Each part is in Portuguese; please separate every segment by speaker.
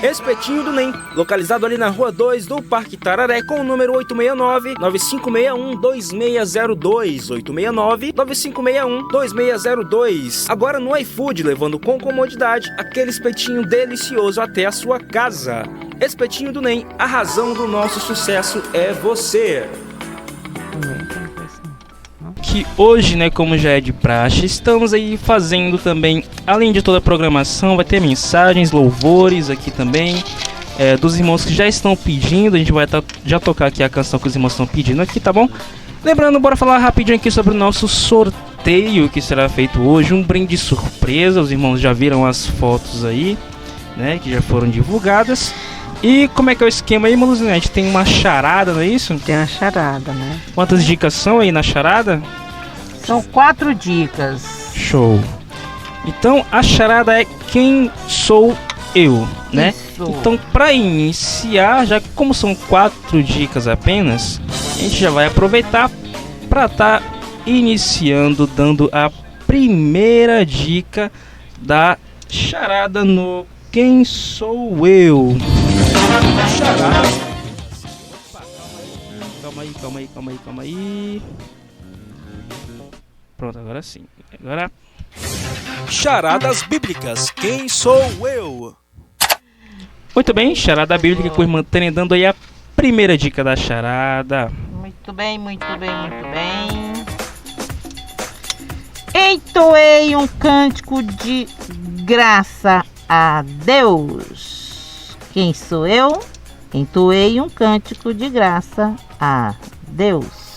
Speaker 1: Espetinho do NEM, localizado ali na Rua 2 do Parque Tararé, com o número 869-9561-2602, 869-9561-2602. Agora no iFood, levando com comodidade aquele espetinho delicioso até a sua casa. Espetinho do NEM, a razão do nosso sucesso é você.
Speaker 2: Que hoje, né, como já é de praxe, estamos aí fazendo também, além de toda a programação, vai ter mensagens, louvores aqui também, dos irmãos que já estão pedindo. A gente vai já tocar aqui a canção que os irmãos estão pedindo aqui, tá bom? Lembrando, bora falar rapidinho aqui sobre o nosso sorteio que será feito hoje, um brinde surpresa. Os irmãos já viram as fotos aí, né, que já foram divulgadas. E como é que é o esquema aí, Maluzinete? Tem uma charada, não é isso?
Speaker 3: Tem uma charada, né?
Speaker 2: Quantas dicas são aí na charada?
Speaker 3: São 4 dicas.
Speaker 2: Show. Então a charada é quem sou eu, né?
Speaker 3: Isso.
Speaker 2: Então, para iniciar, já que como são 4 dicas apenas, a gente já vai aproveitar para estar iniciando, dando a primeira dica da charada no Quem Sou Eu. Charada. Opa, calma aí. Pronto, agora sim. Agora.
Speaker 1: Charadas bíblicas, quem sou eu?
Speaker 2: Muito bem, charada bíblica com o irmão Tânia dando aí a primeira dica da charada.
Speaker 3: Muito bem. Entoei um cântico de graça a Deus. Quem sou eu? Entoei um cântico de graça a Deus.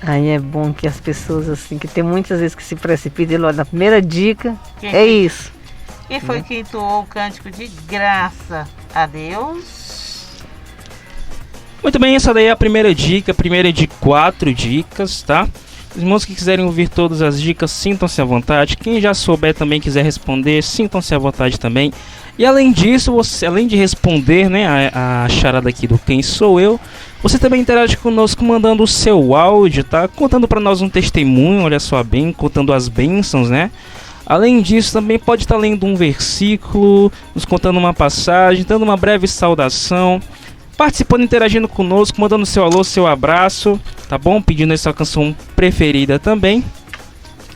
Speaker 4: Aí é bom que as pessoas, assim, que tem muitas vezes que se precipitam logo na primeira dica, isso.
Speaker 3: Quem foi que entoou o cântico de graça a Deus?
Speaker 2: Muito bem, essa daí é a primeira dica, a primeira de 4 dicas, tá? Os irmãos que quiserem ouvir todas as dicas, sintam-se à vontade. Quem já souber também quiser responder, sintam-se à vontade também. E além disso, você, além de responder, né, a charada aqui do Quem Sou Eu, você também interage conosco mandando o seu áudio, tá? Contando para nós um testemunho, olha só bem, contando as bênçãos, né? Além disso, também pode estar lendo um versículo, nos contando uma passagem, dando uma breve saudação, participando, interagindo conosco, mandando seu alô, seu abraço, tá bom? Pedindo essa canção preferida também.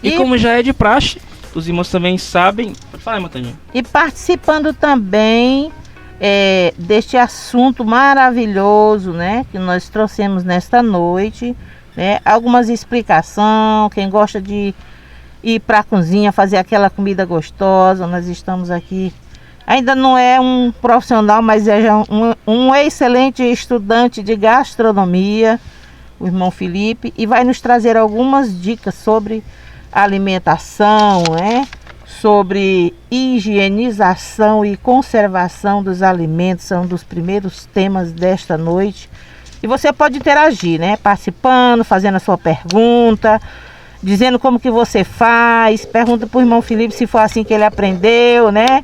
Speaker 2: E como já é de praxe, os irmãos também sabem. Pode falar, Montaninha.
Speaker 3: E participando também deste assunto maravilhoso, né, que nós trouxemos nesta noite, né? Algumas explicações. Quem gosta de ir para a cozinha fazer aquela comida gostosa, nós estamos aqui. Ainda não é um profissional, mas é já um excelente estudante de gastronomia, o irmão Felipe, e vai nos trazer algumas dicas sobre alimentação, né? Sobre higienização e conservação dos alimentos, são dos primeiros temas desta noite. E você pode interagir, né? Participando, fazendo a sua pergunta, dizendo como que você faz, pergunta para o irmão Felipe se foi assim que ele aprendeu, né?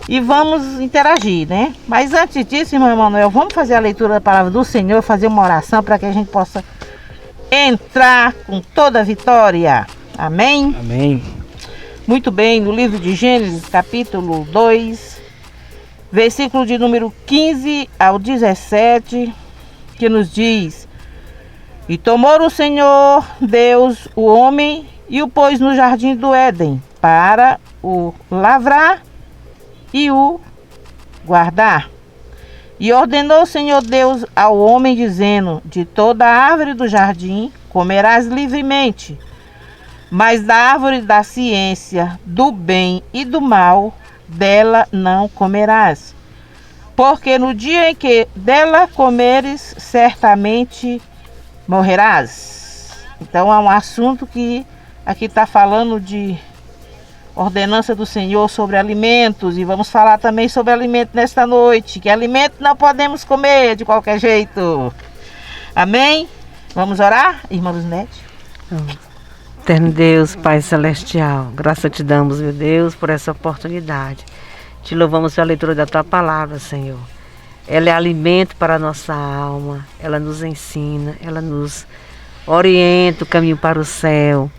Speaker 3: E vamos interagir, né? Mas antes disso, irmão Emanuel, vamos fazer a leitura da palavra do Senhor, fazer uma oração para que a gente possa entrar com toda a vitória. Amém?
Speaker 2: Amém.
Speaker 3: Muito bem, no livro de Gênesis, capítulo 2, versículo de número 15 ao 17, que nos diz: E tomou o Senhor Deus o homem e o pôs no jardim do Éden para o lavrar e o guardar. E ordenou o Senhor Deus ao homem, dizendo: De toda árvore do jardim comerás livremente, mas da árvore da ciência do bem e do mal, dela não comerás, porque no dia em que dela comeres, certamente morrerás. Então é um assunto que aqui está falando de ordenança do Senhor sobre alimentos, e vamos falar também sobre alimento nesta noite, que alimento não podemos comer de qualquer jeito. Amém? Vamos orar, irmã Luzinete?
Speaker 4: Eterno Deus, Pai Celestial, graça te damos, meu Deus, por essa oportunidade. Te louvamos pela leitura da Tua Palavra, Senhor. Ela é alimento para a nossa alma, ela nos ensina, ela nos orienta o caminho para o céu.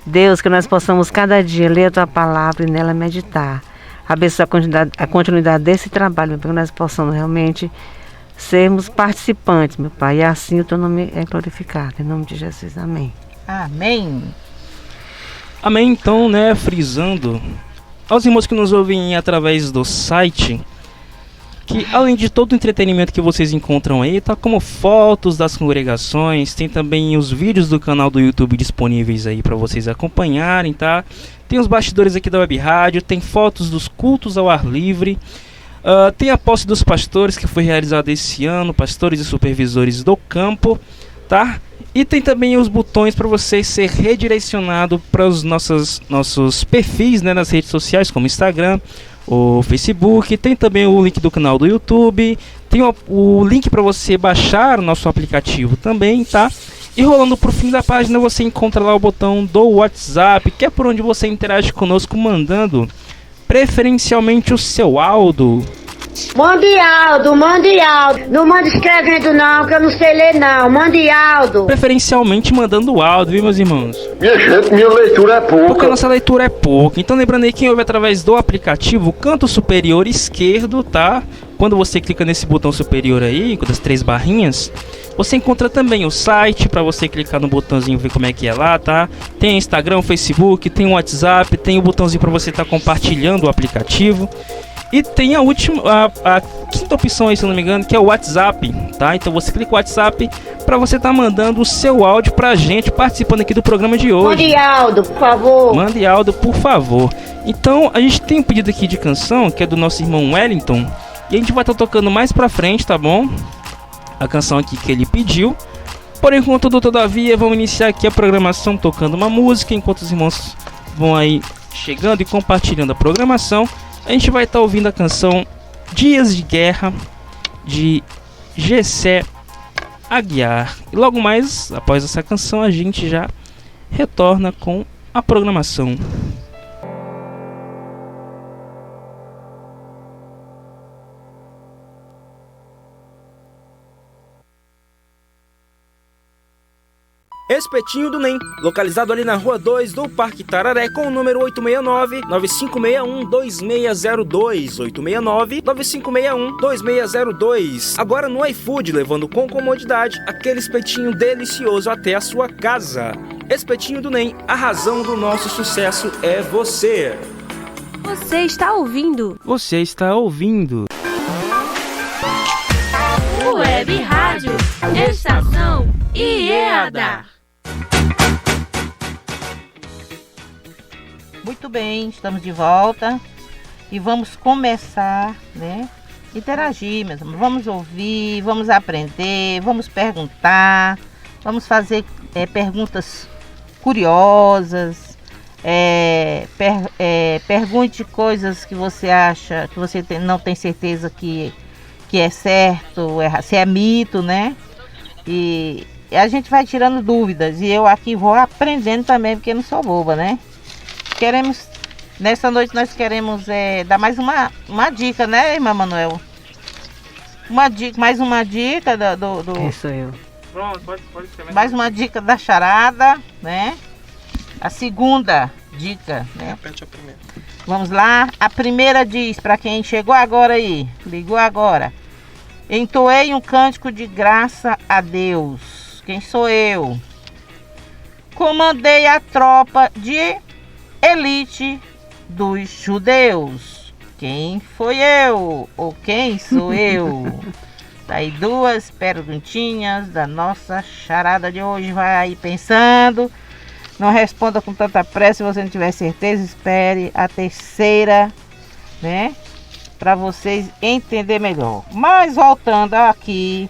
Speaker 4: Deus, que nós possamos cada dia ler a Tua Palavra e nela meditar, Abençoa a continuidade desse trabalho, meu Pai, que nós possamos realmente sermos participantes, meu Pai, e assim o teu nome é glorificado. Em nome de Jesus, amém.
Speaker 3: Amém.
Speaker 2: Amém, então, né, frisando aos irmãos que nos ouvem através do site, que além de todo o entretenimento que vocês encontram aí, tá como fotos das congregações, tem também os vídeos do canal do YouTube disponíveis aí para vocês acompanharem, tá? Tem os bastidores aqui da Web Rádio, tem fotos dos cultos ao ar livre, tem a posse dos pastores que foi realizada esse ano, pastores e supervisores do campo, tá? E tem também os botões para você ser redirecionado para os nossos perfis, né, nas redes sociais, como Instagram, o Facebook. Tem também o link do canal do YouTube. Tem o link para você baixar o nosso aplicativo também, tá? E rolando pro fim da página você encontra lá o botão do WhatsApp, que é por onde você interage conosco mandando preferencialmente o seu áudio.
Speaker 5: Mande áudio. Não manda escrevendo não, que eu não sei ler não. Mande áudio.
Speaker 2: Preferencialmente mandando áudio, viu, meus irmãos?
Speaker 6: Minha gente, minha leitura é pouca.
Speaker 2: Porque a nossa leitura é pouca. Então lembrando aí, quem ouve através do aplicativo, canto superior esquerdo, tá? Quando você clica nesse botão superior aí, com as 3 barrinhas, você encontra também o site para você clicar no botãozinho e ver como é que é lá, tá? Tem Instagram, Facebook, tem o WhatsApp, tem o botãozinho para você estar compartilhando o aplicativo. E tem a quinta opção aí, se eu não me engano, que é o WhatsApp, tá? Então você clica no WhatsApp para você estar mandando o seu áudio pra gente, participando aqui do programa de hoje.
Speaker 5: Mande áudio, por favor.
Speaker 2: Mande áudio, por favor. Então, a gente tem um pedido aqui de canção, que é do nosso irmão Wellington, e a gente vai estar tocando mais pra frente, tá bom? A canção aqui que ele pediu. Porém, contudo, todavia, vamos iniciar aqui a programação tocando uma música, enquanto os irmãos vão aí chegando e compartilhando a programação. A gente vai estar ouvindo a canção Dias de Guerra, de Gessé Aguiar. E logo mais, após essa canção, a gente já retorna com a programação.
Speaker 1: Espetinho do NEM, localizado ali na Rua 2 do Parque Tararé, com o número 869-9561-2602, 869-9561-2602. Agora no iFood, levando com comodidade aquele espetinho delicioso até a sua casa. Espetinho do NEM, a razão do nosso sucesso é você.
Speaker 7: Você está ouvindo?
Speaker 2: Você está ouvindo?
Speaker 7: Web Rádio, Estação IEADA.
Speaker 3: Muito bem, estamos de volta e vamos começar, né? Interagir mesmo. Vamos ouvir, vamos aprender, vamos perguntar, vamos fazer perguntas curiosas. Pergunte coisas que você acha, que você não tem certeza que é certo, se é mito, né? E a gente vai tirando dúvidas e eu aqui vou aprendendo também, porque eu não sou boba, né? Nessa noite nós queremos dar mais uma dica, né, irmã Manuel? Mais uma dica do
Speaker 4: Isso eu.
Speaker 2: Pronto, pode escrever.
Speaker 3: Mais uma dica da charada, né? A segunda dica, né?
Speaker 6: Repete a primeira.
Speaker 3: Vamos lá. A primeira diz, para quem chegou agora aí, ligou agora. Entoei um cântico de graça a Deus. Quem sou eu? Comandei a tropa de elite dos judeus. Quem foi eu? Ou quem sou eu? Daí 2 perguntinhas da nossa charada de hoje. Vai aí pensando. Não responda com tanta pressa. Se você não tiver certeza, espere a terceira, né? Para vocês entenderem melhor. Mas voltando aqui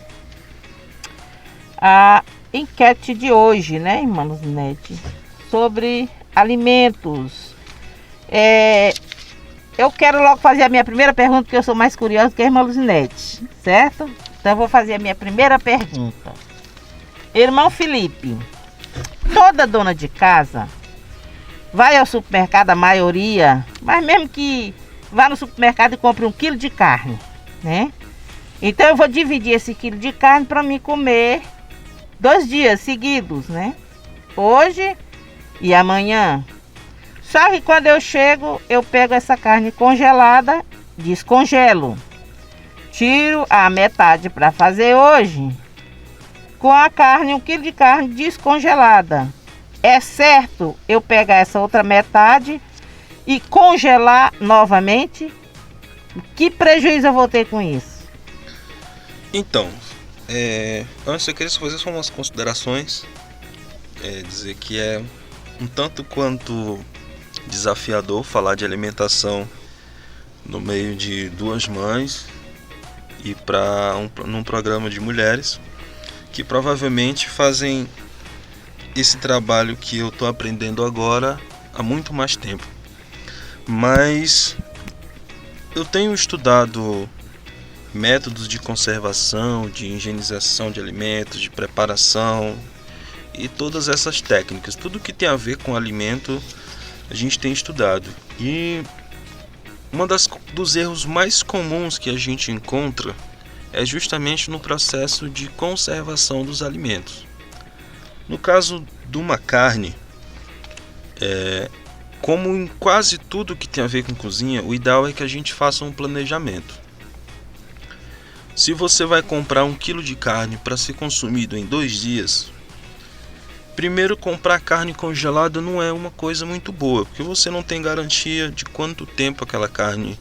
Speaker 3: a enquete de hoje, né, irmã Luzinete? Sobre alimentos. Eu quero logo fazer a minha primeira pergunta, porque eu sou mais curiosa que a irmã Luzinete, certo? Então eu vou fazer a minha primeira pergunta. Irmão Felipe, toda dona de casa vai ao supermercado, a maioria, mas mesmo que vá no supermercado e compre 1 quilo de carne, né? Então eu vou dividir esse quilo de carne para mim comer 2 dias seguidos, né? Hoje e amanhã. Só que quando eu chego, eu pego essa carne congelada, descongelo. Tiro a metade para fazer hoje. Com a carne, 1 quilo de carne descongelada. É certo eu pegar essa outra metade e congelar novamente? Que prejuízo eu vou ter com isso?
Speaker 8: Então, antes eu queria fazer só umas considerações. Dizer que é um tanto quanto desafiador falar de alimentação no meio de duas mães e num programa de mulheres que provavelmente fazem esse trabalho que eu estou aprendendo agora há muito mais tempo. Mas eu tenho estudado métodos de conservação, de higienização de alimentos, de preparação e todas essas técnicas. Tudo que tem a ver com alimento a gente tem estudado. E dos erros mais comuns que a gente encontra é justamente no processo de conservação dos alimentos. No caso de uma carne, como em quase tudo que tem a ver com cozinha, o ideal é que a gente faça um planejamento. Se você vai comprar 1 quilo de carne para ser consumido em 2 dias, primeiro, comprar carne congelada não é uma coisa muito boa, porque você não tem garantia de quanto tempo aquela carne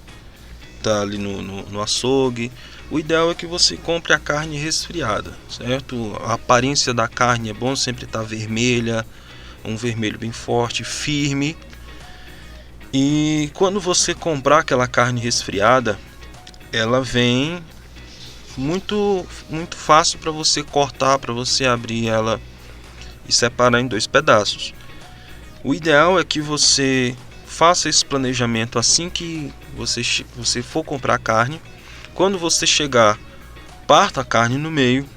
Speaker 8: está ali no açougue. O ideal é que você compre a carne resfriada, certo? A aparência da carne é bom sempre estar vermelha, um vermelho bem forte, firme. E quando você comprar aquela carne resfriada, ela vem muito fácil para você cortar, para você abrir ela e separar em 2 pedaços. O ideal é que você faça esse planejamento assim que você for comprar carne. Quando você chegar, parta a carne no meio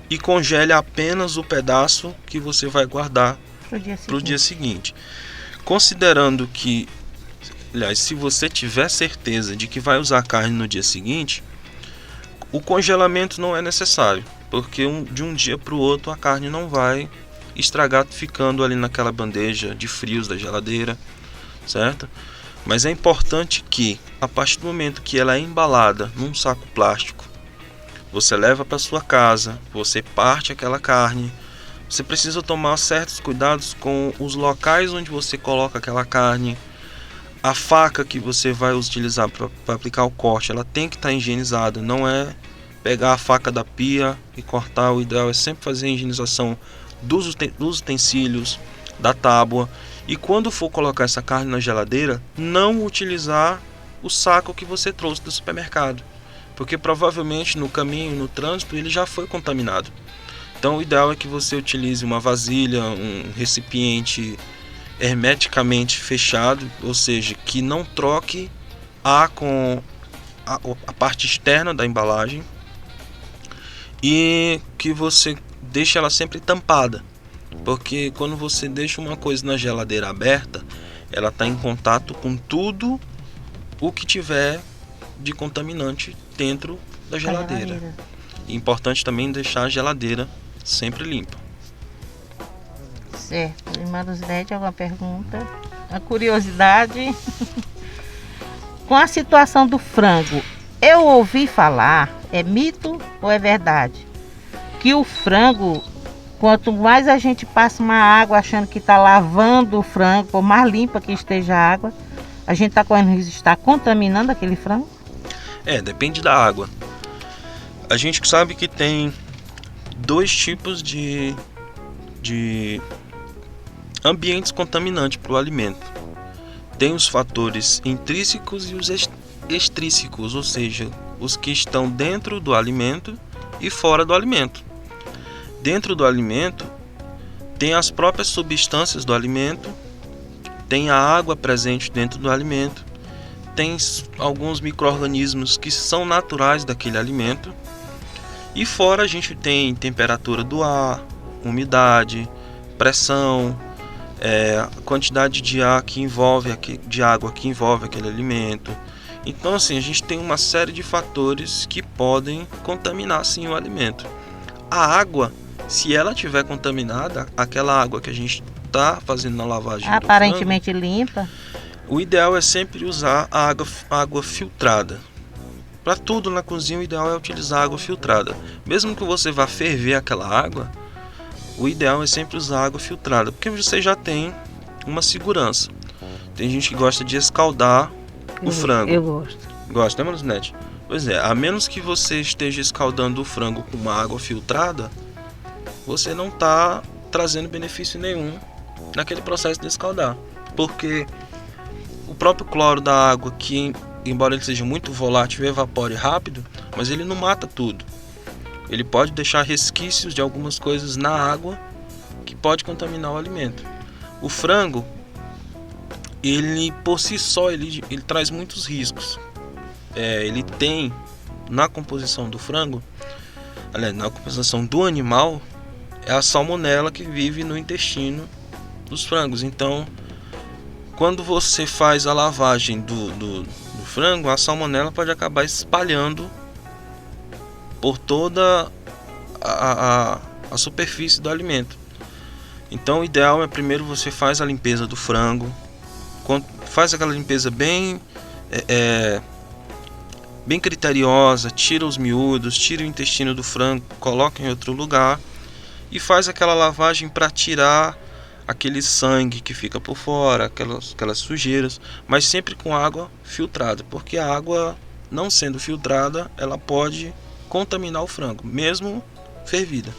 Speaker 8: e congele apenas o pedaço que você vai guardar para o dia seguinte. Considerando que, aliás, se você tiver certeza de que vai usar carne no dia seguinte, o congelamento não é necessário, porque de um dia para o outro a carne não vai estragar ficando ali naquela bandeja de frios da geladeira, certo? Mas é importante que, a partir do momento que ela é embalada num saco plástico, você leva para sua casa, você parte aquela carne, você precisa tomar certos cuidados com os locais onde você coloca aquela carne. A faca que você vai utilizar para aplicar o corte, ela tem que estar higienizada, não é pegar a faca da pia e cortar. O ideal é sempre fazer a higienização dos utensílios, da tábua. E quando for colocar essa carne na geladeira, não utilizar o saco que você trouxe do supermercado, porque provavelmente no caminho, no trânsito, ele já foi contaminado. Então o ideal é que você utilize uma vasilha, um recipiente hermeticamente fechado, ou seja, que não troque ar com a parte externa da embalagem e que você deixe ela sempre tampada. Porque quando você deixa uma coisa na geladeira aberta, ela está em contato com tudo o que tiver de contaminante dentro da geladeira. É importante também deixar a geladeira sempre limpa.
Speaker 3: Certo. Irmã Luzidete, alguma pergunta? A curiosidade. Com a situação do frango, eu ouvi falar, é mito ou é verdade? Que o frango, quanto mais a gente passa uma água achando que está lavando o frango, por mais limpa que esteja a água, a gente está correndo risco de estar contaminando aquele frango?
Speaker 8: Depende da água. A gente sabe que tem 2 tipos de ambientes contaminantes para o alimento. Tem os fatores intrínsecos e os extrínsecos, ou seja, os que estão dentro do alimento e fora do alimento. Dentro do alimento tem as próprias substâncias do alimento, tem a água presente dentro do alimento, tem alguns micro-organismos que são naturais daquele alimento, e fora a gente tem temperatura do ar, umidade, pressão, quantidade de ar que envolve, de água que envolve aquele alimento. Então assim, a gente tem uma série de fatores que podem contaminar sim o alimento. A água, se ela estiver contaminada, aquela água que a gente está fazendo a lavagem
Speaker 3: aparentemente limpa,
Speaker 8: o ideal é sempre usar a água filtrada. Para tudo na cozinha, o ideal é utilizar água filtrada. Mesmo que você vá ferver aquela água, o ideal é sempre usar água filtrada, porque você já tem uma segurança. Tem gente que gosta de escaldar o frango.
Speaker 4: Eu gosto.
Speaker 8: Gosta, né, Manuzinete? Pois é, a menos que você esteja escaldando o frango com uma água filtrada, você não está trazendo benefício nenhum naquele processo de escaldar. Porque o próprio cloro da água, que embora ele seja muito volátil e evapore rápido, mas ele não mata tudo. Ele pode deixar resquícios de algumas coisas na água que pode contaminar o alimento. O frango, ele por si só, ele traz muitos riscos. Ele tem na composição do frango, aliás, na composição do animal, é a salmonela que vive no intestino dos frangos. Então, quando você faz a lavagem do frango, a salmonela pode acabar espalhando por toda a superfície do alimento. Então, o ideal é primeiro você faz a limpeza do frango, faz aquela limpeza bem criteriosa, tira os miúdos, tira o intestino do frango, coloca em outro lugar e faz aquela lavagem para tirar aquele sangue que fica por fora, aquelas sujeiras, mas sempre com água filtrada, porque a água não sendo filtrada, ela pode contaminar o frango, mesmo fervida.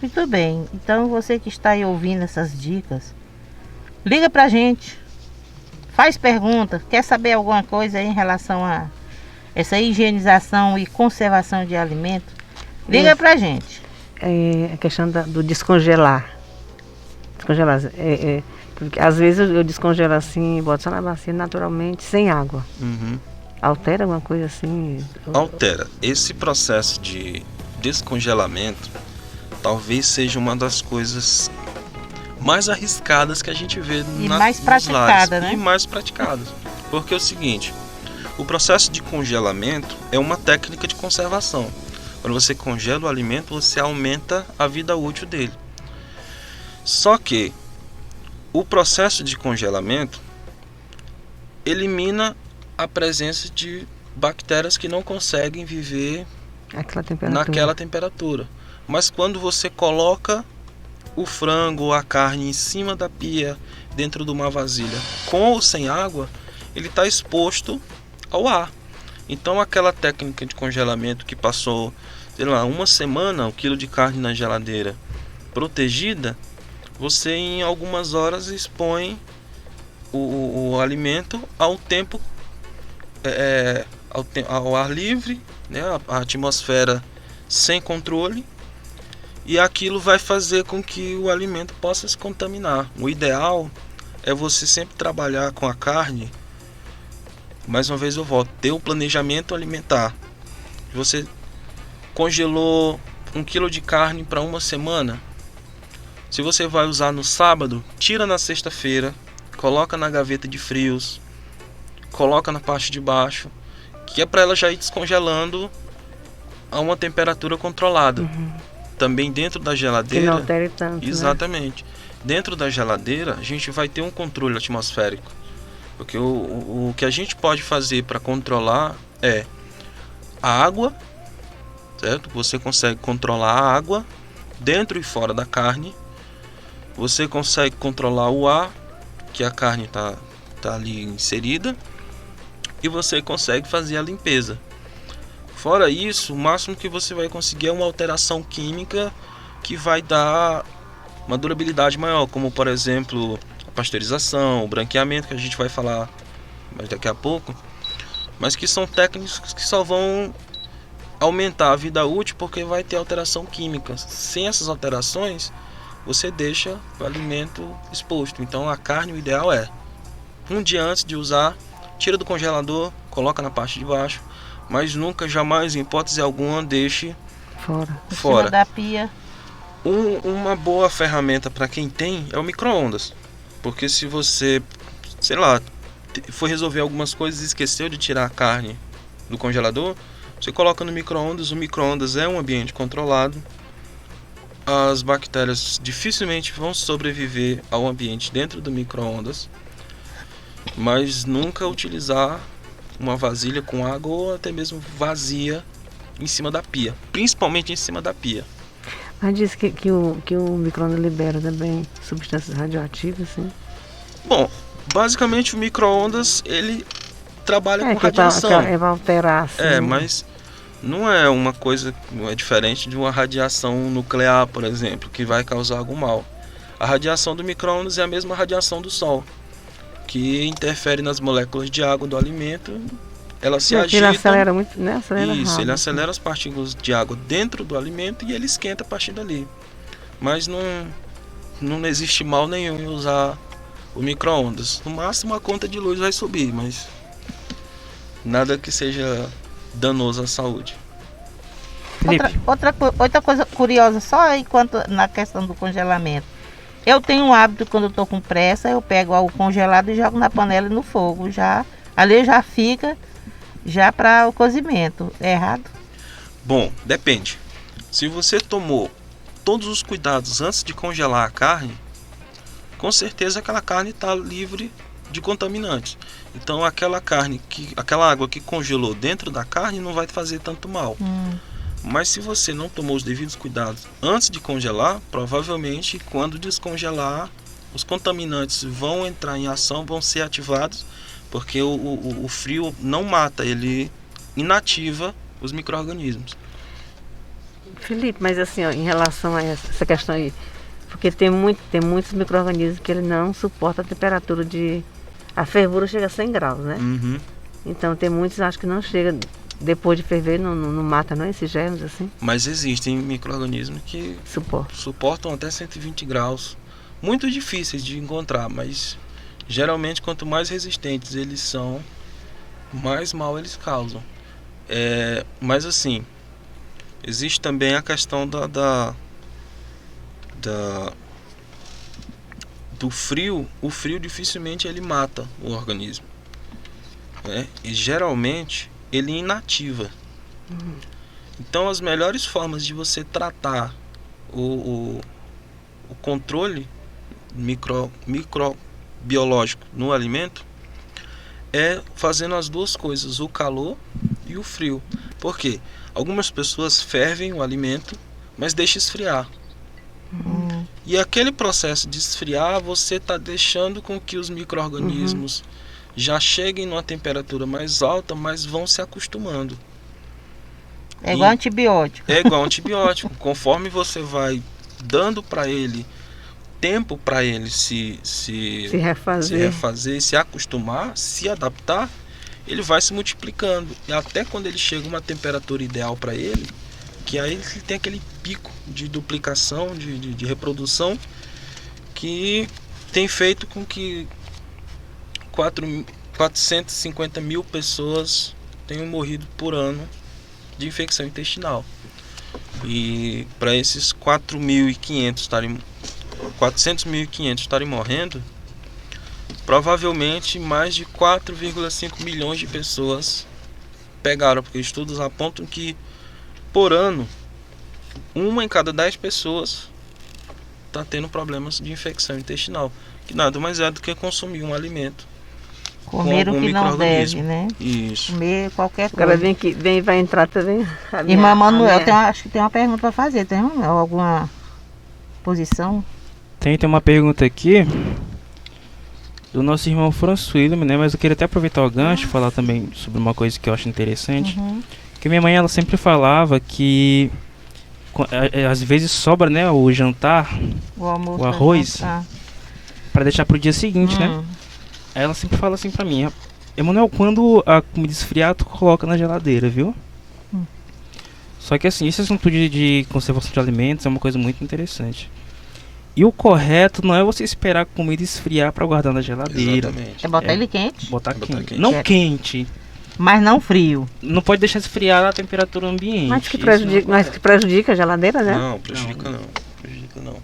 Speaker 3: Muito bem, então você que está aí ouvindo essas dicas, liga pra gente, faz pergunta, quer saber alguma coisa aí em relação a essa higienização e conservação de alimentos, liga pra gente.
Speaker 4: A questão do descongelar. Porque às vezes eu descongelo assim, boto só na bacia naturalmente, sem água. Altera alguma coisa assim?
Speaker 8: Altera. Esse processo de descongelamento talvez seja uma das coisas mais arriscadas que a gente vê
Speaker 3: mais praticada, né?
Speaker 8: E mais praticadas. Porque é o seguinte, o processo de congelamento é uma técnica de conservação. Quando você congela o alimento, você aumenta a vida útil dele. Só que o processo de congelamento elimina a presença de bactérias que não conseguem viver naquela temperatura. Mas quando você coloca o frango ou a carne em cima da pia, dentro de uma vasilha, com ou sem água, ele está exposto ao ar. Então aquela técnica de congelamento que passou, sei lá, uma semana, 1 quilo de carne na geladeira protegida, você em algumas horas expõe o alimento ao tempo, ao ar livre, né, a atmosfera sem controle, e aquilo vai fazer com que o alimento possa se contaminar. O ideal é você sempre trabalhar com a carne. Mais uma vez eu volto, ter um planejamento alimentar. Você congelou 1 quilo de carne para uma semana. Se você vai usar no sábado, tira na sexta-feira, coloca na gaveta de frios, coloca na parte de baixo, que é para ela já ir descongelando a uma temperatura controlada. Também dentro da geladeira.
Speaker 4: Que não altere tanto,
Speaker 8: exatamente. Né? Dentro da geladeira, a gente vai ter um controle atmosférico. Porque o que a gente pode fazer para controlar é a água, certo? Você consegue controlar a água dentro e fora da carne. Você consegue controlar o ar, que a carne tá ali inserida. E você consegue fazer a limpeza. Fora isso, o máximo que você vai conseguir é uma alteração química que vai dar uma durabilidade maior, como por exemplo a pasteurização, o branqueamento, que a gente vai falar mais daqui a pouco, mas que são técnicas que só vão aumentar a vida útil porque vai ter alteração química. Sem essas alterações, você deixa o alimento exposto. Então a carne, o ideal é 1 dia antes de usar, tira do congelador, coloca na parte de baixo, mas nunca, jamais, em hipótese alguma, deixe fora.
Speaker 3: Em cima da pia.
Speaker 8: Uma boa ferramenta para quem tem é o micro-ondas. Porque se você, sei lá, for resolver algumas coisas e esqueceu de tirar a carne do congelador, você coloca no micro-ondas. O micro-ondas é um ambiente controlado. as bactérias dificilmente vão sobreviver ao ambiente dentro do micro-ondas, mas nunca utilizar uma vasilha com água ou até mesmo vazia em cima da pia, principalmente em cima da pia.
Speaker 4: Mas diz que o micro-ondas libera também substâncias radioativas, sim.
Speaker 8: Bom, basicamente o micro-ondas ele trabalha com radiação.
Speaker 4: É para alterar, assim,
Speaker 8: mas não é uma coisa, não é diferente de uma radiação nuclear, por exemplo, que vai causar algum mal. A radiação do micro-ondas é a mesma radiação do Sol, que interfere nas moléculas de água do alimento. Ela se agita.
Speaker 4: Ele acelera muito, né? Acelera
Speaker 8: isso,
Speaker 4: rápido.
Speaker 8: ele acelera as partículas de água dentro do alimento e ele esquenta a partir dali. Mas não existe mal nenhum em usar o micro-ondas. No máximo a conta de luz vai subir, mas nada que seja danoso à saúde.
Speaker 3: Outra coisa curiosa, só enquanto na questão do congelamento. Eu tenho um hábito, quando eu estou com pressa, eu pego algo congelado e jogo na panela e no fogo. Ali já fica para o cozimento. É errado?
Speaker 8: Bom, depende. Se você tomou todos os cuidados antes de congelar a carne, com certeza aquela carne está livre de contaminantes. Então aquela água que congelou dentro da carne não vai fazer tanto mal. Mas se você não tomou os devidos cuidados antes de congelar, provavelmente quando descongelar, os contaminantes vão entrar em ação, vão ser ativados, porque o frio não mata, ele inativa os micro-organismos.
Speaker 4: Felipe, mas assim, ó, em relação a essa questão aí, porque tem muitos micro-organismos que ele não suporta a temperatura a fervura chega a 100 graus, né?
Speaker 8: Uhum.
Speaker 4: Então tem muitos, acho que não chega, depois de ferver, não mata não esses germes assim?
Speaker 8: Mas existem micro-organismos que suportam até 120 graus. Muito difíceis de encontrar, mas geralmente quanto mais resistentes eles são, mais mal eles causam. Mas assim, existe também a questão do frio. O frio dificilmente ele mata o organismo, né? E geralmente ele inativa. Então as melhores formas de você tratar o controle microbiológico no alimento é fazendo as duas coisas, o calor e o frio. Por quê? Algumas pessoas fervem o alimento, mas deixam esfriar. E aquele processo de esfriar, você está deixando com que os micro-organismos já cheguem numa temperatura mais alta, mas vão se acostumando.
Speaker 3: É igual antibiótico.
Speaker 8: É igual antibiótico. Conforme você vai dando para ele tempo para ele se refazer, se acostumar, se adaptar, ele vai se multiplicando. E até quando ele chega a uma temperatura ideal para ele, que aí ele tem aquele pico de duplicação, de reprodução, que tem feito com que 450 mil pessoas tenham morrido por ano de infecção intestinal. E para esses 400.500 estarem morrendo, provavelmente mais de 4,5 milhões de pessoas pegaram, porque estudos apontam que por ano, 1 em cada 10 pessoas está tendo problemas de infecção intestinal, que nada mais é do que consumir um alimento.
Speaker 3: Comer o que não deve, né?
Speaker 8: Isso.
Speaker 3: Comer qualquer coisa.
Speaker 4: Agora vem vai entrar também.
Speaker 3: Irmã Manuel, acho que tem uma pergunta para fazer. Tem alguma posição?
Speaker 2: Tem uma pergunta aqui do nosso irmão François, né? Mas eu queria até aproveitar o gancho e falar também sobre uma coisa que eu acho interessante. Que minha mãe, ela sempre falava que às vezes sobra, né, o jantar, o arroz, para deixar pro dia seguinte, né? Aí ela sempre fala assim pra mim: Emanuel, quando a comida esfriar, tu coloca na geladeira, viu? Só que assim, esse assunto de conservação de alimentos é uma coisa muito interessante. E o correto não é você esperar a comida esfriar para guardar na geladeira.
Speaker 8: Exatamente.
Speaker 3: É botar ele quente?
Speaker 2: Botar quente. Não quente.
Speaker 3: Mas não frio.
Speaker 2: Não pode deixar esfriar na temperatura ambiente.
Speaker 4: Mas que prejudica a geladeira, né?
Speaker 8: Não, prejudica não.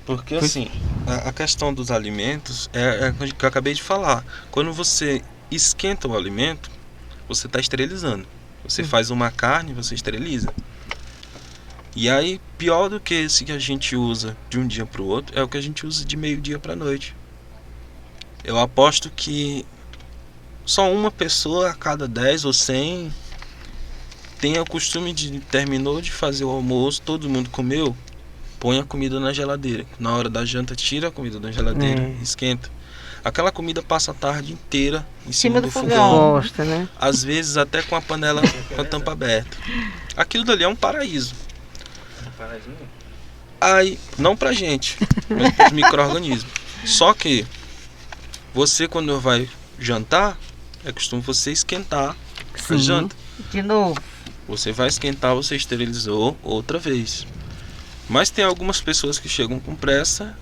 Speaker 8: Porque assim, a questão dos alimentos é o que eu acabei de falar. Quando você esquenta o alimento, você está esterilizando. Você faz uma carne, você esteriliza. E aí, pior do que esse que a gente usa de um dia para o outro, é o que a gente usa de meio-dia para noite. Eu aposto que só uma pessoa a cada 10 ou 100 tem o costume de, terminou de fazer o almoço, todo mundo comeu, põe a comida na geladeira. Na hora da janta, tira a comida da geladeira, esquenta. Aquela comida passa a tarde inteira em cima do fogão.
Speaker 4: Gosta, né?
Speaker 8: Às vezes até com a panela com a tampa aberta. Aquilo dali é um paraíso. Aí, não pra gente, mas pros micro-organismos. Só que você, quando vai jantar, é costume você esquentar a janta.
Speaker 3: De novo.
Speaker 8: Você vai esquentar, você esterilizou outra vez. Mas tem algumas pessoas que chegam com pressa,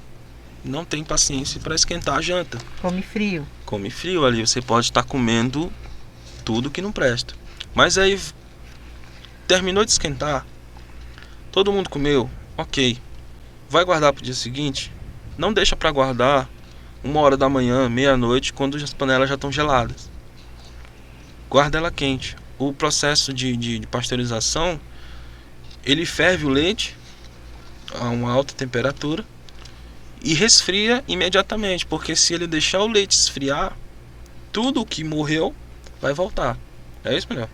Speaker 8: não tem paciência para esquentar a janta.
Speaker 3: Come frio.
Speaker 8: Come frio ali, você pode estar comendo tudo que não presta. Mas aí, terminou de esquentar, todo mundo comeu, ok. Vai guardar para o dia seguinte? Não deixa para guardar 1h da manhã, meia-noite, quando as panelas já estão geladas. Guarda ela quente. O processo de pasteurização, ele ferve o leite a uma alta temperatura e resfria imediatamente, porque se ele deixar o leite esfriar, tudo o que morreu vai voltar. É isso, melhor?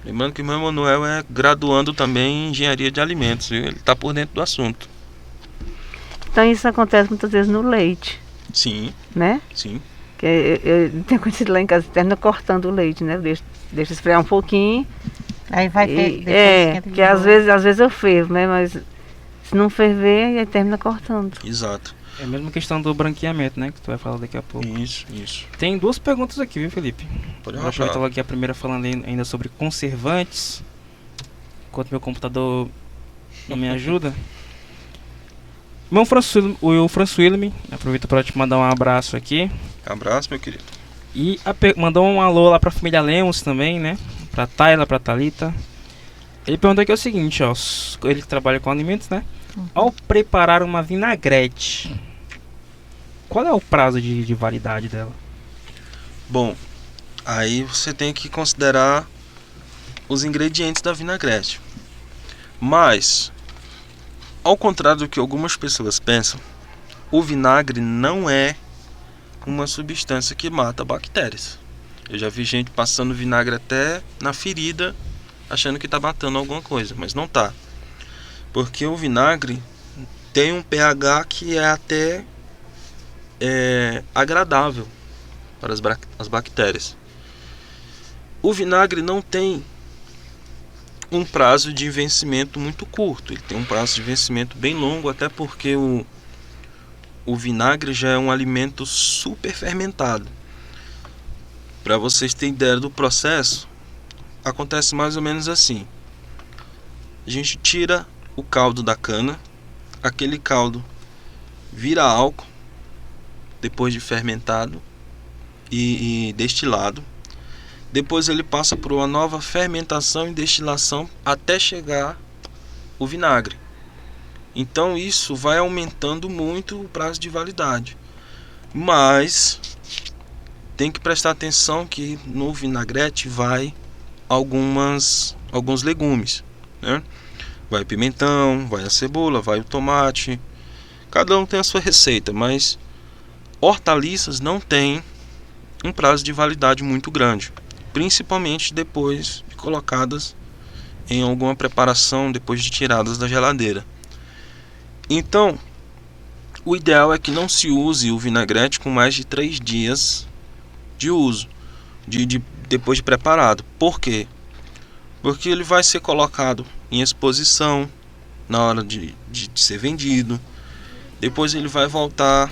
Speaker 8: Lembrando que o meu Emanuel é graduando também em engenharia de alimentos, viu? Ele está por dentro do assunto.
Speaker 4: Então isso acontece muitas vezes no leite,
Speaker 8: Sim,
Speaker 4: né?
Speaker 8: sim.
Speaker 4: Que eu tenho acontecido lá em casa, termina cortando o leite, né? Deixa esfriar um pouquinho.
Speaker 3: Aí vai ter.
Speaker 4: Que às vezes eu fervo, né? Mas se não ferver, aí termina cortando.
Speaker 8: Exato.
Speaker 2: É a mesma questão do branqueamento, né? Que tu vai falar daqui a pouco.
Speaker 8: Isso.
Speaker 2: Tem 2 perguntas aqui, viu, Felipe?
Speaker 8: Pode
Speaker 2: Vou aproveitar logo aqui a primeira falando ainda sobre conservantes. Enquanto meu computador não me ajuda. O Françoilme, aproveito para te mandar um abraço aqui.
Speaker 8: Abraço, meu querido.
Speaker 2: E mandou um alô lá pra família Lemos também, né? Pra Tayla, pra Thalita. Ele perguntou aqui o seguinte, ó. Ele trabalha com alimentos, né? Ao preparar uma vinagrete, qual é o prazo de validade dela?
Speaker 8: Bom, aí você tem que considerar os ingredientes da vinagrete. Mas, ao contrário do que algumas pessoas pensam, o vinagre não é uma substância que mata bactérias. Eu já vi gente passando vinagre até na ferida, achando que está matando alguma coisa, mas não tá. Porque o vinagre tem um pH que é até agradável para as bactérias. O vinagre não tem um prazo de vencimento muito curto, ele tem um prazo de vencimento bem longo, até porque o vinagre já é um alimento super fermentado. Para vocês terem ideia do processo, acontece mais ou menos assim. A gente tira o caldo da cana, aquele caldo vira álcool depois de fermentado e destilado. Depois ele passa por uma nova fermentação e destilação até chegar o vinagre. Então isso vai aumentando muito o prazo de validade. Mas tem que prestar atenção que no vinagrete vai alguns legumes, né? Vai pimentão, vai a cebola, vai o tomate. Cada um tem a sua receita, mas hortaliças não têm um prazo de validade muito grande, principalmente depois de colocadas em alguma preparação, depois de tiradas da geladeira. Então, o ideal é que não se use o vinagrete com mais de 3 dias de uso, depois de preparado. Por quê? Porque ele vai ser colocado em exposição na hora de ser vendido. Depois ele vai voltar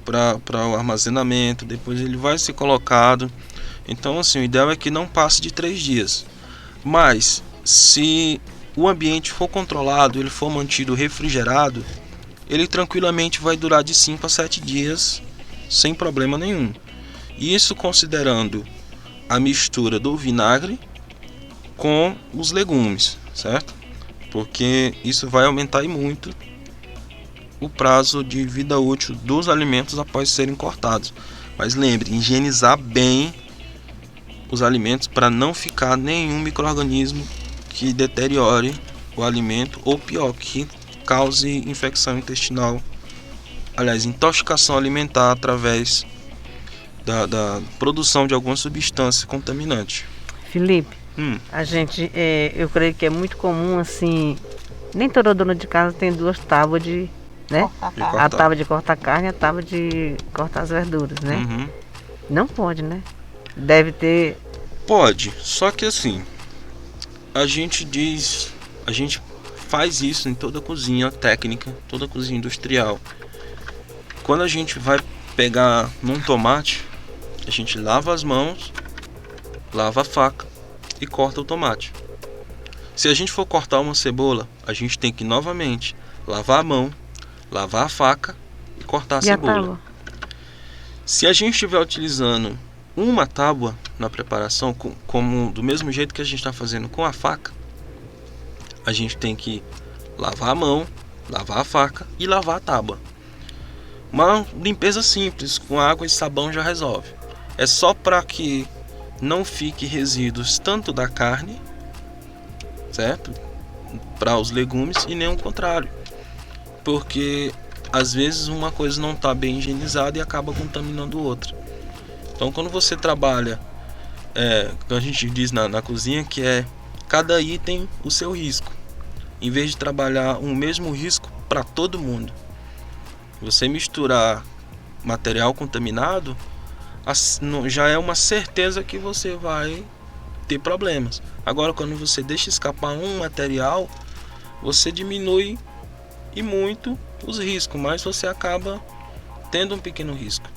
Speaker 8: para o armazenamento. Depois ele vai ser colocado. Então, assim, o ideal é que não passe de 3 dias. Mas, se o ambiente for controlado, ele for mantido refrigerado, ele tranquilamente vai durar de 5 a 7 dias sem problema nenhum. Isso considerando a mistura do vinagre com os legumes, certo? Porque isso vai aumentar muito o prazo de vida útil dos alimentos após serem cortados. Mas lembre, higienizar bem os alimentos para não ficar nenhum micro-organismo que deteriore o alimento, ou pior, que cause infecção intestinal, aliás, intoxicação alimentar através da produção de alguma substância contaminante.
Speaker 4: Felipe, a gente, eu creio que é muito comum assim, nem toda dona de casa tem 2 tábuas de, né? A tábua de cortar carne e a tábua de cortar as verduras, né?
Speaker 8: Uhum.
Speaker 4: Não pode, né? Deve ter.
Speaker 8: Pode, só que assim, a gente faz isso em toda cozinha técnica, toda cozinha industrial. Quando a gente vai pegar num tomate, a gente lava as mãos, lava a faca e corta o tomate. Se a gente for cortar uma cebola, a gente tem que novamente lavar a mão, lavar a faca e cortar a cebola.
Speaker 4: Tábua?
Speaker 8: Se a gente estiver utilizando uma tábua na preparação, como do mesmo jeito que a gente está fazendo com a faca, a gente tem que lavar a mão, lavar a faca e lavar a tábua. Uma limpeza simples, com água e sabão já resolve. É só para que não fique resíduos tanto da carne, certo? Para os legumes, e nem o contrário. Porque às vezes uma coisa não está bem higienizada e acaba contaminando outra. Então quando você trabalha, a gente diz na cozinha que é cada item o seu risco. Em vez de trabalhar o mesmo risco para todo mundo. Você misturar material contaminado, já é uma certeza que você vai ter problemas. Agora, quando você deixa escapar um material, você diminui e muito os riscos, mas você acaba tendo um pequeno risco.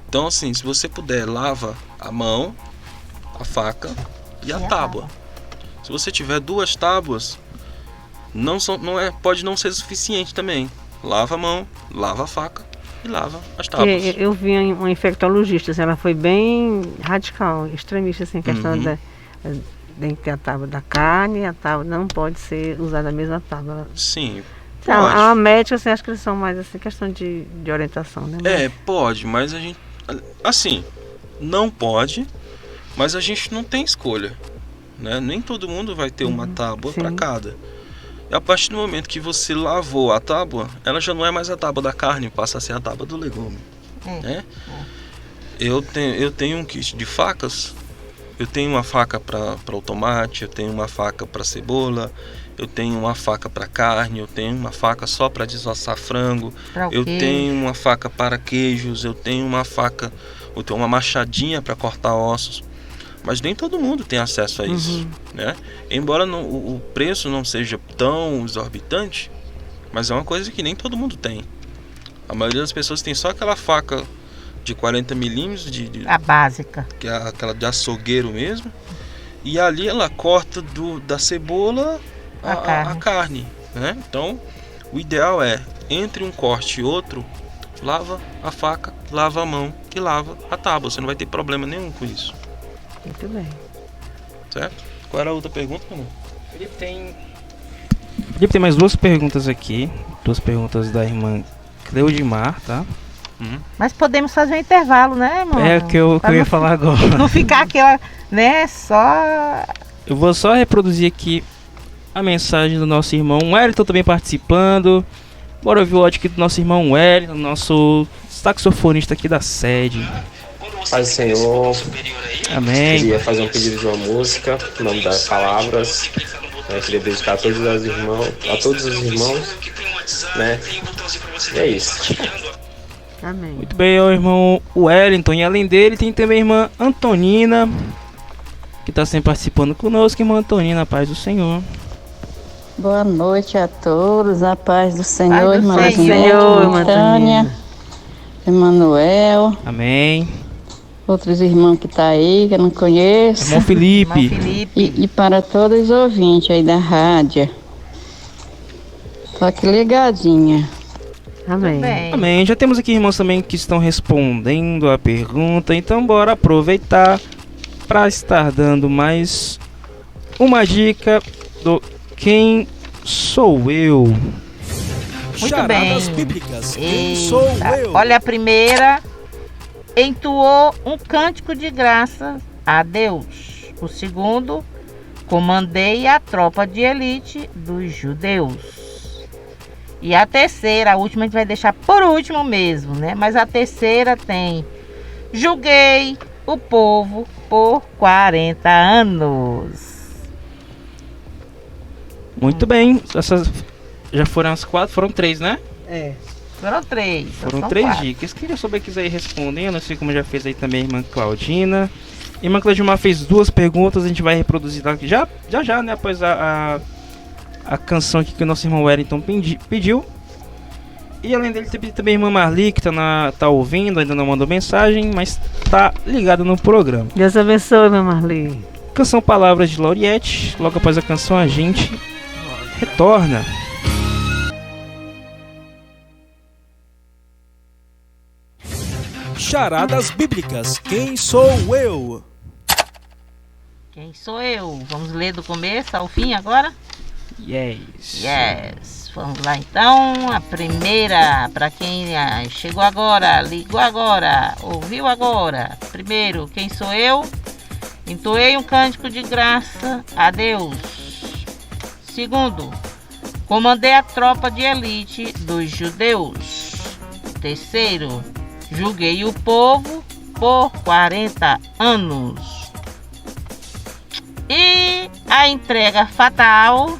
Speaker 8: Então, assim, se você puder, lava a mão, a faca e a tábua. Se você tiver 2 tábuas, pode não ser suficiente também. Lava a mão, lava a faca e lava as tábuas.
Speaker 4: Eu vi uma infectologista, assim, ela foi bem radical, extremista, assim, questão tem que ter a tábua da carne, a tábua não pode ser usada a mesma tábua.
Speaker 8: Sim.
Speaker 4: Então, a médica, assim, acho que eles são mais assim, questão de orientação, né?
Speaker 8: Pode, mas a gente, assim, não pode, mas a gente não tem escolha, né? Nem todo mundo vai ter uma tábua para cada. E a partir do momento que você lavou a tábua, ela já não é mais a tábua da carne, passa a ser a tábua do legume, né? Eu tenho um kit de facas. Eu tenho uma faca para o tomate, eu tenho uma faca para cebola, eu tenho uma faca para carne, eu tenho uma faca só para desossar frango, eu tenho uma faca para queijos, eu tenho uma machadinha para cortar ossos. Mas nem todo mundo tem acesso a isso, né? Embora o preço não seja tão exorbitante, mas é uma coisa que nem todo mundo tem. A maioria das pessoas tem só aquela faca de 40 milímetros,
Speaker 3: a básica,
Speaker 8: que é aquela de açougueiro mesmo, e ali ela corta da cebola a carne, né? Então, o ideal é, entre um corte e outro, lava a faca, lava a mão e lava a tábua. Você não vai ter problema nenhum com isso.
Speaker 4: Muito bem.
Speaker 8: Certo? Qual era a outra pergunta, meu irmão?
Speaker 2: Felipe tem mais 2 perguntas aqui. 2 perguntas da irmã Cleudimar, tá?
Speaker 3: Mas podemos fazer um intervalo, né, irmão?
Speaker 2: É o que eu ia falar agora.
Speaker 3: Não ficar aquela, né, só...
Speaker 2: Eu vou só reproduzir aqui a mensagem do nosso irmão Wellington também participando. Bora ouvir o áudio aqui do nosso irmão Wellington, nosso saxofonista aqui da sede.
Speaker 9: Paz do Senhor.
Speaker 2: Amém.
Speaker 9: Queria fazer um pedido de uma música, em nome das palavras. Queria dedicar a todos os irmãos, né? E é isso.
Speaker 4: Amém.
Speaker 2: Muito bem, o irmão Wellington. E além dele tem também a irmã Antonina, que está sempre participando conosco. Irmã Antonina, paz do Senhor.
Speaker 10: Boa noite a todos, a paz do Senhor,
Speaker 3: Paz do
Speaker 10: irmã
Speaker 3: Senhor,
Speaker 10: irmã Tânia, Emanuel,
Speaker 2: amém.
Speaker 10: Outros irmãos que tá aí, que eu não conheço.
Speaker 2: Irmão Felipe.
Speaker 10: E para todos os ouvintes aí da rádio. Só que ligadinha.
Speaker 4: Amém.
Speaker 2: Amém. Já temos aqui irmãos também que estão respondendo a pergunta. Então bora aproveitar para estar dando mais uma dica do Quem Sou Eu.
Speaker 3: Muito bem.
Speaker 1: Bíblicas. Quem
Speaker 3: Eita.
Speaker 1: sou eu?
Speaker 3: Olha, a primeira, entoou um cântico de graça a Deus. O segundo, comandei a tropa de elite dos judeus. E a terceira, a última a gente vai deixar por último mesmo, né? Mas a terceira tem: julguei o povo por 40 anos.
Speaker 2: Muito bem. Essas já foram as 4? Foram 3, né?
Speaker 3: Foram 3.
Speaker 2: Foram 3 dicas. Queria saber que quiser ir respondendo, assim como já fez aí também a irmã Claudina. A irmã Claudimar fez 2 perguntas, a gente vai reproduzir aqui já, né? Após a canção aqui que o nosso irmão Wellington pediu. E além dele, teve também a irmã Marli, que tá ouvindo, ainda não mandou mensagem, mas tá ligada no programa.
Speaker 4: Deus abençoe, irmã Marli.
Speaker 2: Canção Palavras de Lauriette. Logo após a canção a gente retorna.
Speaker 1: Charadas Bíblicas. Quem sou eu?
Speaker 3: Quem sou eu? Vamos ler do começo ao fim agora?
Speaker 2: Yes.
Speaker 3: Vamos lá então. A primeira, para quem chegou agora, ligou agora, ouviu agora. Primeiro, quem sou eu? Entoei um cântico de graça a Deus. Segundo, comandei a tropa de elite dos judeus. Terceiro, julguei o povo por 40 anos. E a entrega fatal,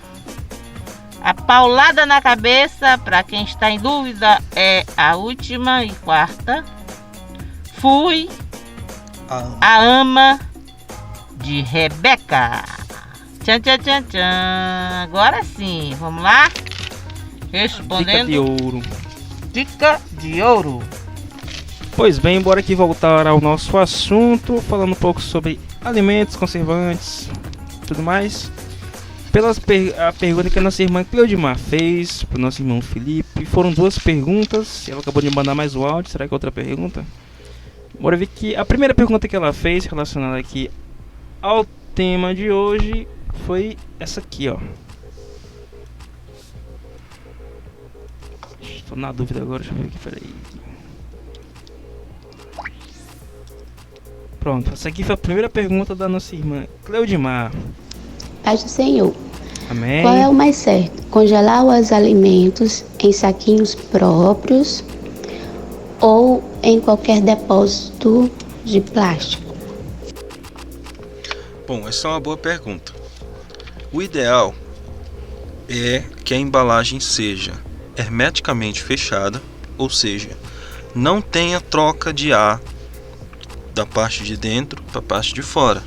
Speaker 3: a paulada na cabeça, para quem está em dúvida, é a última e quarta. Fui a ama de Rebeca. Tchan, tchan, tchan, tchan. Agora sim, vamos lá? Respondendo.
Speaker 2: Dica de ouro.
Speaker 3: Dica de ouro.
Speaker 2: Pois bem, bora aqui voltar ao nosso assunto, falando um pouco sobre alimentos, conservantes, tudo mais. A pergunta que a nossa irmã Cleudimar fez para o nosso irmão Felipe, foram 2 perguntas, ela acabou de mandar mais o áudio, será que é outra pergunta? Bora ver que a primeira pergunta que ela fez, relacionada aqui ao tema de hoje, foi essa aqui, ó. Estou na dúvida agora, deixa eu ver aqui, peraí. Pronto, essa aqui foi a primeira pergunta da nossa irmã Cleudimar.
Speaker 11: Paz do Senhor.
Speaker 2: Amém.
Speaker 11: Qual é o mais certo? Congelar os alimentos em saquinhos próprios ou em qualquer depósito de plástico?
Speaker 8: Bom, essa é uma boa pergunta. O ideal é que a embalagem seja hermeticamente fechada, ou seja, não tenha troca de ar da parte de dentro para a parte de fora,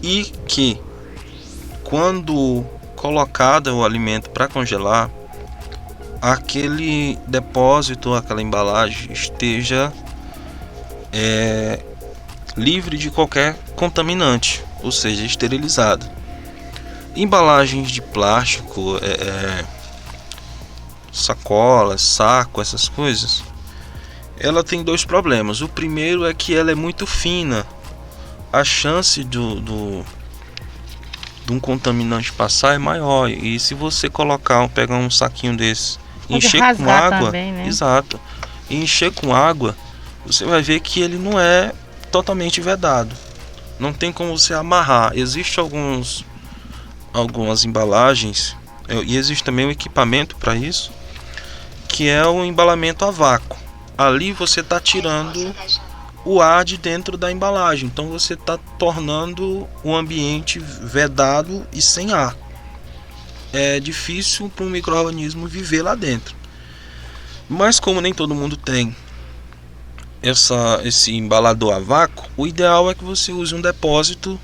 Speaker 8: e que quando colocado o alimento para congelar, aquele depósito, aquela embalagem esteja livre de qualquer contaminante, ou seja, esterilizada. Embalagens de plástico, sacolas, saco, essas coisas, ela tem 2 problemas. O primeiro é que ela é muito fina. A chance de um contaminante passar é maior. E se você pegar um saquinho desse e encher com água,
Speaker 3: também, né?
Speaker 8: Exato, e encher com água, você vai ver que ele não é totalmente vedado. Não tem como você amarrar. Existem algumas embalagens, e existe também um equipamento para isso, que é o embalamento a vácuo. Ali você está tirando o ar de dentro da embalagem, então você está tornando o ambiente vedado e sem ar. É difícil para um micro-organismo viver lá dentro. Mas como nem todo mundo tem esse embalador a vácuo, o ideal é que você use um depósito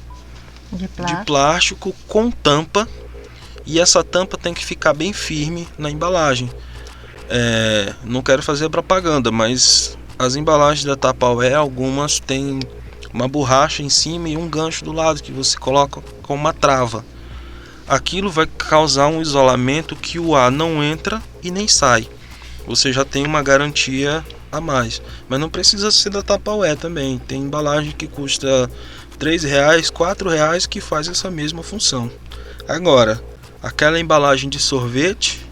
Speaker 8: de plástico com tampa, e essa tampa tem que ficar bem firme na embalagem. Não quero fazer propaganda, mas as embalagens da Tupperware, algumas têm uma borracha em cima e um gancho do lado que você coloca com uma trava. Aquilo vai causar um isolamento que o ar não entra e nem sai. Você já tem uma garantia a mais. Mas não precisa ser da Tupperware também. Tem embalagem que custa R$3, R$4 que faz essa mesma função. Agora, aquela embalagem de sorvete,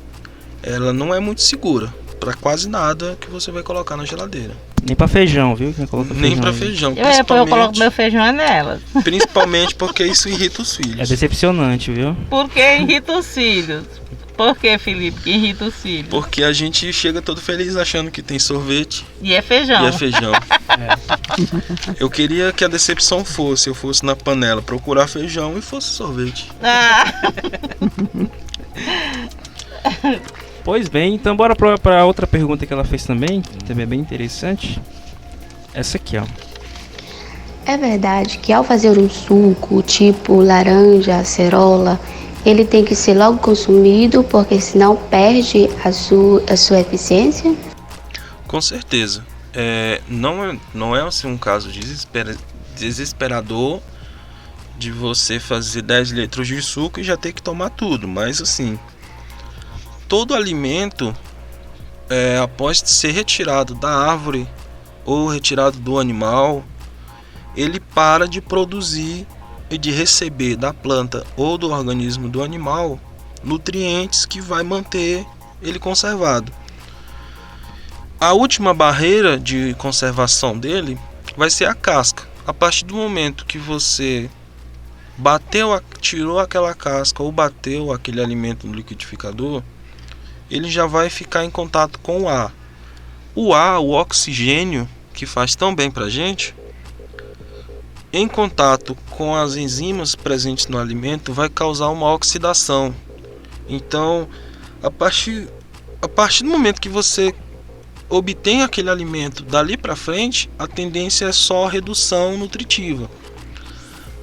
Speaker 8: ela não é muito segura para quase nada que você vai colocar na geladeira.
Speaker 2: Nem pra feijão, viu? Quem coloca
Speaker 8: Nem pra
Speaker 2: aí.
Speaker 8: feijão.
Speaker 3: Eu coloco meu feijão nela.
Speaker 8: Principalmente porque isso irrita os filhos.
Speaker 2: É decepcionante, viu?
Speaker 3: Por que irrita os filhos? Por que, Felipe, que irrita os filhos?
Speaker 8: Porque a gente chega todo feliz achando que tem sorvete.
Speaker 3: E é feijão.
Speaker 8: E é feijão. Eu queria que a decepção fosse, eu fosse na panela procurar feijão e fosse sorvete.
Speaker 2: Pois bem, então bora pra outra pergunta que ela fez também, que também é bem interessante. Essa aqui, ó.
Speaker 11: É verdade que ao fazer um suco, tipo laranja, acerola, ele tem que ser logo consumido, porque senão perde a sua eficiência?
Speaker 8: Com certeza. Não é assim um caso desesperador de você fazer 10 litros de suco e já ter que tomar tudo. Mas assim, todo alimento, após ser retirado da árvore ou retirado do animal, ele para de produzir e de receber da planta ou do organismo do animal nutrientes que vai manter ele conservado. A última barreira de conservação dele vai ser a casca. A partir do momento que você tirou aquela casca ou bateu aquele alimento no liquidificador, ele já vai ficar em contato com o ar. O ar, o oxigênio, que faz tão bem pra gente, em contato com as enzimas presentes no alimento, vai causar uma oxidação. Então, a partir do momento que você obtém aquele alimento dali para frente, a tendência é só redução nutritiva.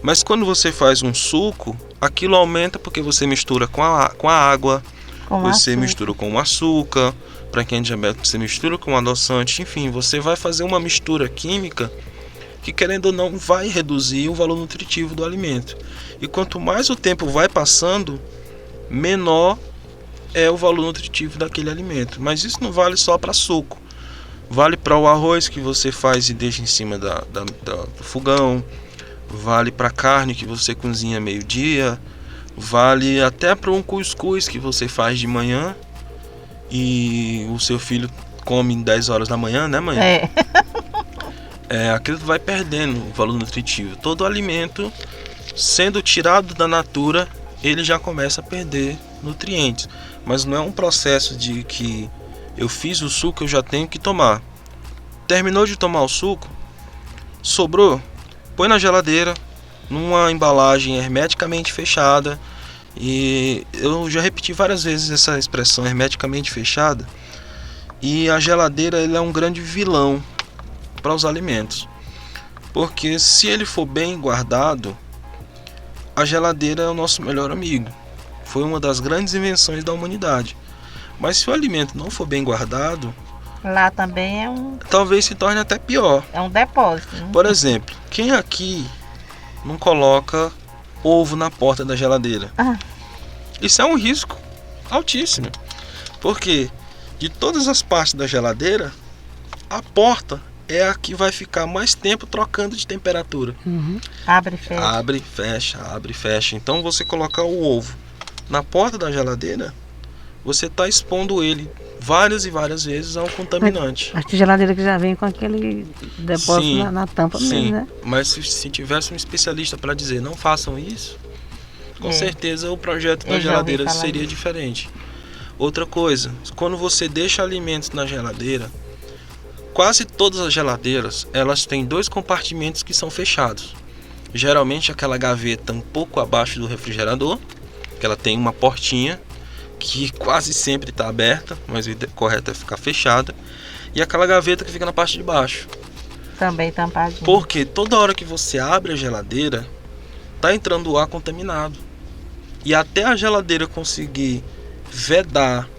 Speaker 8: Mas quando você faz um suco, aquilo aumenta porque você mistura com a água, você mistura com o açúcar, para quem é diabético você mistura com o adoçante, enfim, você vai fazer uma mistura química que, querendo ou não, vai reduzir o valor nutritivo do alimento. E quanto mais o tempo vai passando, menor é o valor nutritivo daquele alimento. Mas isso não vale só para suco. Vale para o arroz que você faz e deixa em cima do fogão. Vale para a carne que você cozinha meio-dia. Vale até para um cuscuz que você faz de manhã e o seu filho come 10 horas da manhã, né, mãe? Aquilo vai perdendo o valor nutritivo. Todo alimento, sendo tirado da natura, ele já começa a perder nutrientes. Mas não é um processo de que eu fiz o suco, eu já tenho que tomar. Terminou de tomar o suco, sobrou, põe na geladeira, numa embalagem hermeticamente fechada. E eu já repeti várias vezes essa expressão, hermeticamente fechada. E a geladeira, ela é um grande vilão para os alimentos, porque se ele for bem guardado, a geladeira é o nosso melhor amigo. Foi uma das grandes invenções da humanidade. Mas se o alimento não for bem guardado,
Speaker 3: lá também
Speaker 8: talvez se torne até pior.
Speaker 3: É um depósito.
Speaker 8: Por exemplo, quem aqui não coloca ovo na porta da geladeira? Isso é um risco altíssimo, porque de todas as partes da geladeira, a porta é a que vai ficar mais tempo trocando de temperatura.
Speaker 3: Abre e fecha.
Speaker 8: Abre, fecha, abre, fecha. Então você colocar o ovo na porta da geladeira, você está expondo ele várias e várias vezes a um contaminante.
Speaker 4: A geladeira que já vem com aquele depósito na tampa mesmo, né?
Speaker 8: Mas se tivesse um especialista para dizer não façam isso, com certeza o projeto da geladeira seria diferente. Outra coisa, quando você deixa alimentos na geladeira, quase todas as geladeiras, elas têm 2 compartimentos que são fechados. Geralmente aquela gaveta um pouco abaixo do refrigerador, que ela tem uma portinha que quase sempre está aberta, mas o correto é ficar fechada. E aquela gaveta que fica na parte de baixo.
Speaker 3: Também tampadinha.
Speaker 8: Porque toda hora que você abre a geladeira, está entrando o ar contaminado. E até a geladeira conseguir vedar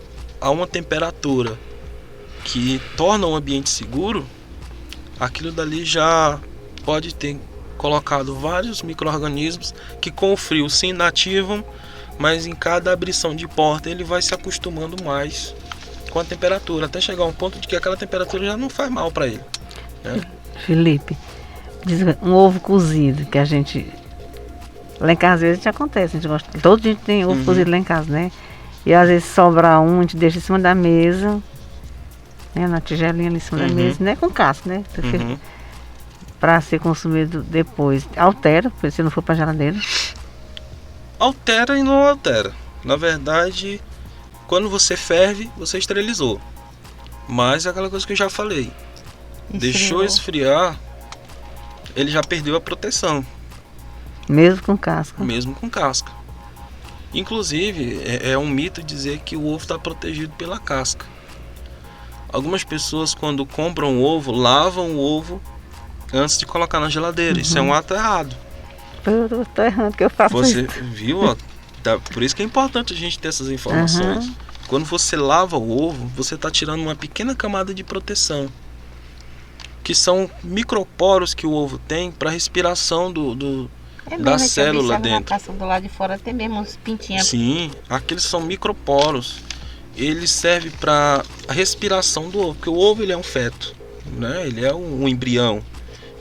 Speaker 8: a uma temperatura que torna o ambiente seguro, aquilo dali já pode ter colocado vários micro-organismos que com o frio se inativam, mas em cada abrição de porta ele vai se acostumando mais com a temperatura, até chegar a um ponto de que aquela temperatura já não faz mal para ele, né?
Speaker 4: Felipe, um ovo cozido que a gente lá em casa às vezes acontece, a gente gosta, todo dia tem ovo cozido lá em casa, né? E às vezes sobra um, a gente deixa em cima da mesa né? Na tigelinha ali em cima da mesa, né? Com casca, né? Para ser consumido depois. Altera, se não for para geladeira.
Speaker 8: Altera e não altera. Na verdade, quando você ferve, você esterilizou. Mas é aquela coisa que eu já falei. Deixou esfriar, ele já perdeu a proteção.
Speaker 4: Mesmo com casca?
Speaker 8: Mesmo com casca. Inclusive, é um mito dizer que o ovo está protegido pela casca. Algumas pessoas, quando compram o ovo, lavam o ovo antes de colocar na geladeira. Isso é um ato errado.
Speaker 4: Eu tô errando que eu faço
Speaker 8: Você
Speaker 4: isso.
Speaker 8: viu? Ó, por isso que é importante a gente ter essas informações. Quando você lava o ovo, você está tirando uma pequena camada de proteção, que são microporos que o ovo tem para a respiração da célula dentro.
Speaker 3: Do lado de fora tem mesmo uns pintinhos.
Speaker 8: Sim, aqueles são microporos. Ele serve para a respiração do ovo, porque o ovo ele é um feto, né? Ele é um embrião.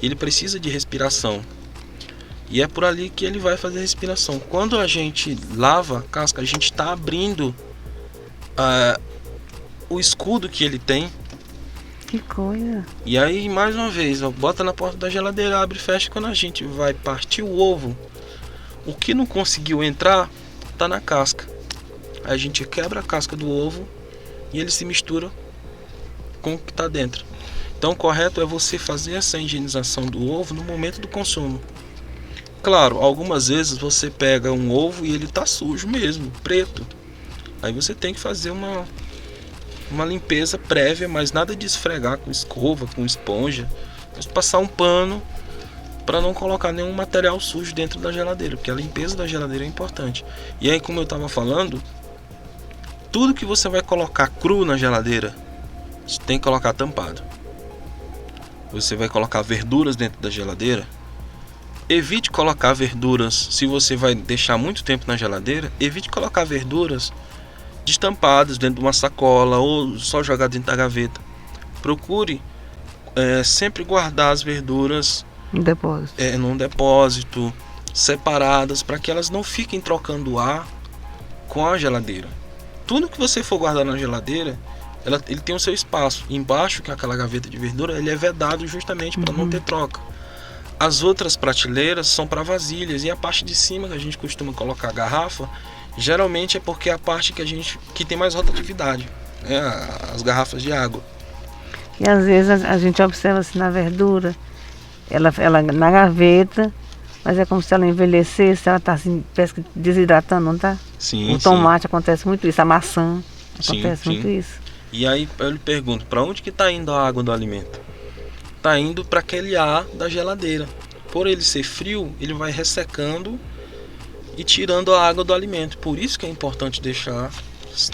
Speaker 8: Ele precisa de respiração. E é por ali que ele vai fazer a respiração. Quando a gente lava a casca, a gente está abrindo o escudo que ele tem.
Speaker 4: Que coisa.
Speaker 8: E aí, mais uma vez, ó, bota na porta da geladeira, abre e fecha. Quando a gente vai partir o ovo, o que não conseguiu entrar, tá na casca. Aí a gente quebra a casca do ovo e ele se mistura com o que está dentro. Então o correto é você fazer essa higienização do ovo no momento do consumo. Claro, algumas vezes você pega um ovo e ele tá sujo mesmo, preto. Aí você tem que fazer uma limpeza prévia, mas nada de esfregar com escova, com esponja. Mas passar um pano para não colocar nenhum material sujo dentro da geladeira, porque a limpeza da geladeira é importante. E aí, como eu estava falando, tudo que você vai colocar cru na geladeira, você tem que colocar tampado. Você vai colocar verduras dentro da geladeira, evite colocar verduras, se você vai deixar muito tempo na geladeira, evite colocar verduras destampadas dentro de uma sacola ou só jogar dentro da gaveta. Procure sempre guardar as verduras num depósito, separadas, para que elas não fiquem trocando ar com a geladeira. Tudo que você for guardar na geladeira, ele tem o seu espaço. Embaixo, que é aquela gaveta de verdura, ele é vedado justamente para não ter troca. As outras prateleiras são para vasilhas, e a parte de cima que a gente costuma colocar a garrafa, geralmente é porque é a parte que tem mais rotatividade, né? As garrafas de água.
Speaker 4: E às vezes a gente observa assim na verdura, ela na gaveta, mas é como se ela envelhecesse, ela está assim, parece que desidratando, não tá?
Speaker 8: Sim,
Speaker 4: o tomate acontece muito isso, a maçã acontece
Speaker 8: sim.
Speaker 4: muito isso.
Speaker 8: E aí eu lhe pergunto, para onde que está indo a água do alimento? Está indo para aquele ar da geladeira. Por ele ser frio, ele vai ressecando e tirando a água do alimento. Por isso que é importante deixar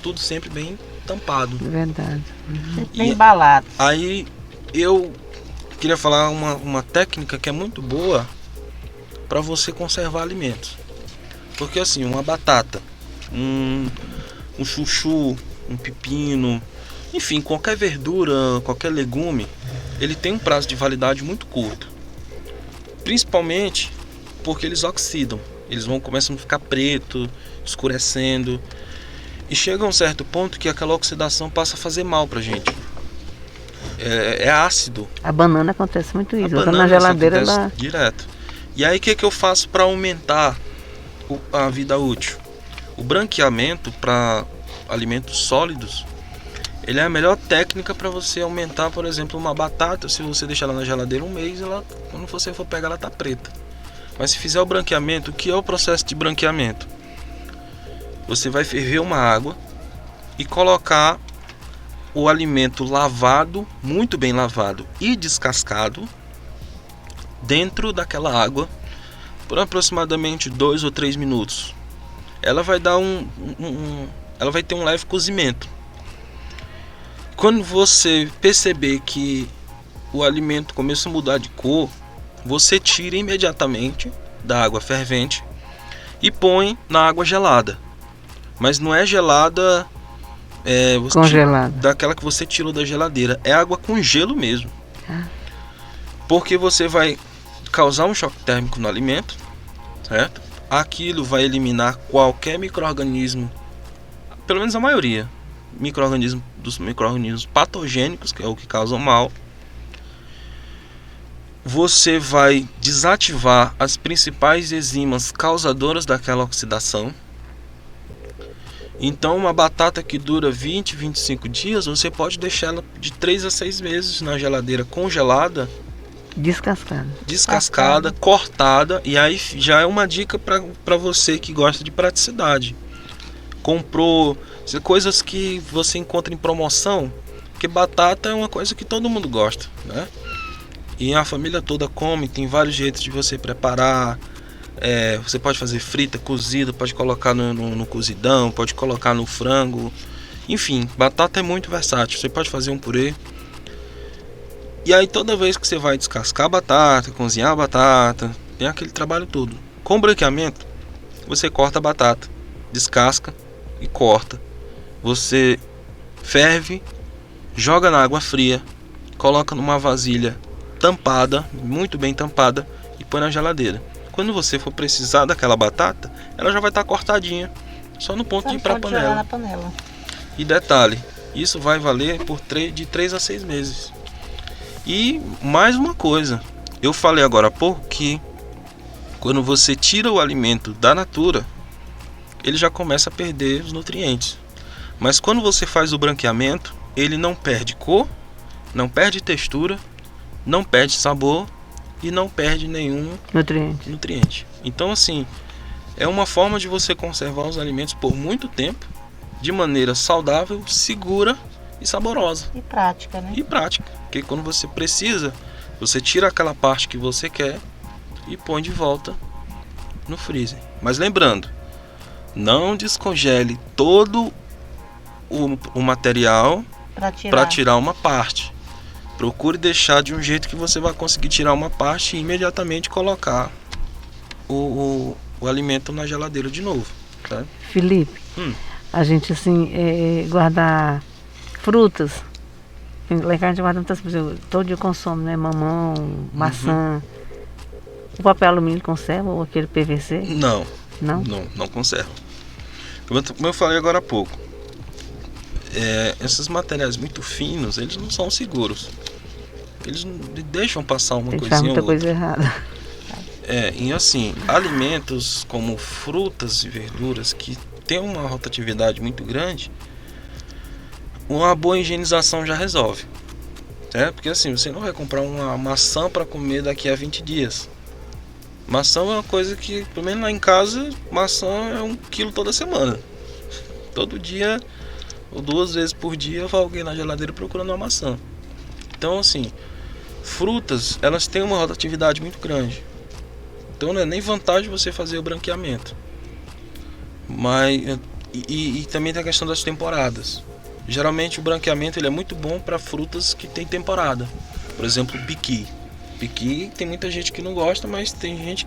Speaker 8: tudo sempre bem tampado.
Speaker 4: Verdade.
Speaker 3: Bem embalado.
Speaker 8: Aí eu queria falar uma técnica que é muito boa para você conservar alimentos. Porque assim, uma batata, um chuchu, um pepino, enfim, qualquer verdura, qualquer legume, ele tem um prazo de validade muito curto. Principalmente porque eles oxidam. Eles começam a ficar preto, escurecendo. E chega a um certo ponto que aquela oxidação passa a fazer mal pra gente. É ácido.
Speaker 4: A banana acontece muito isso. Botando na geladeira ela...
Speaker 8: direto. E aí o que eu faço para aumentar a vida útil? O branqueamento para alimentos sólidos, ele é a melhor técnica para você aumentar, por exemplo, uma batata. Se você deixar ela na geladeira um mês, quando você for pegar, ela tá preta. Mas se fizer o branqueamento, o que é o processo de branqueamento? Você vai ferver uma água e colocar o alimento lavado, muito bem lavado e descascado, dentro daquela água por aproximadamente 2 ou 3 minutos. Ela vai dar ela vai ter um leve cozimento. Quando você perceber que o alimento começa a mudar de cor, você tira imediatamente da água fervente e põe na água gelada. Mas não é gelada
Speaker 4: congelada,
Speaker 8: daquela que você tirou da geladeira. É água com gelo mesmo. Porque você vai causar um choque térmico no alimento, certo? Aquilo vai eliminar qualquer micro-organismo, pelo menos a maioria, dos micro-organismos patogênicos, que é o que causam mal. Você vai desativar as principais enzimas causadoras daquela oxidação. Então, uma batata que dura 20, 25 dias, você pode deixar ela de 3 a 6 meses na geladeira congelada, descascada, cortada, e aí já é uma dica para você que gosta de praticidade. Comprou coisas que você encontra em promoção, porque batata é uma coisa que todo mundo gosta, né? E a família toda come, tem vários jeitos de você preparar. Você pode fazer frita, cozida, pode colocar no cozidão, pode colocar no frango. Enfim, batata é muito versátil, você pode fazer um purê. E aí toda vez que você vai descascar a batata, cozinhar a batata, tem aquele trabalho todo. Com branqueamento, você corta a batata, descasca e corta. Você ferve, joga na água fria, coloca numa vasilha tampada, muito bem tampada, e põe na geladeira. Quando você for precisar daquela batata, ela já vai estar cortadinha, só no ponto de ir para a panela. E detalhe, isso vai valer de 3 a 6 meses. E mais uma coisa, eu falei agora há pouco que quando você tira o alimento da natura, ele já começa a perder os nutrientes. Mas quando você faz o branqueamento, ele não perde cor, não perde textura, não perde sabor e não perde nenhum nutriente. Então, assim, é uma forma de você conservar os alimentos por muito tempo, de maneira saudável, segura e saborosa.
Speaker 3: E prática, né?
Speaker 8: E prática, porque quando você precisa, você tira aquela parte que você quer e põe de volta no freezer. Mas lembrando, não descongele todo o material para tirar uma parte. Procure deixar de um jeito que você vai conseguir tirar uma parte e imediatamente colocar o alimento na geladeira de novo, tá?
Speaker 4: Felipe, a gente assim, guardar frutas, lá em casa a gente guarda muitas coisas, todo dia consome, né? Mamão, maçã. O papel alumínio conserva ou aquele PVC?
Speaker 8: Não conserva. Como eu falei agora há pouco, esses materiais muito finos, eles não são seguros. Eles deixam passar uma coisinha ou outra.
Speaker 4: Coisa errada.
Speaker 8: E assim, alimentos como frutas e verduras que tem uma rotatividade muito grande, uma boa higienização já resolve. Porque assim, você não vai comprar uma maçã para comer daqui a 20 dias. Maçã é uma coisa que, pelo menos lá em casa, maçã é 1 quilo toda semana. Todo dia, ou 2 vezes por dia, vai alguém na geladeira procurando uma maçã. Então assim, frutas, elas têm uma rotatividade muito grande. Então não é nem vantagem você fazer o branqueamento. Mas e também tem a questão das temporadas. Geralmente o branqueamento ele é muito bom para frutas que tem temporada. Por exemplo, piqui. Piqui tem muita gente que não gosta, mas tem gente...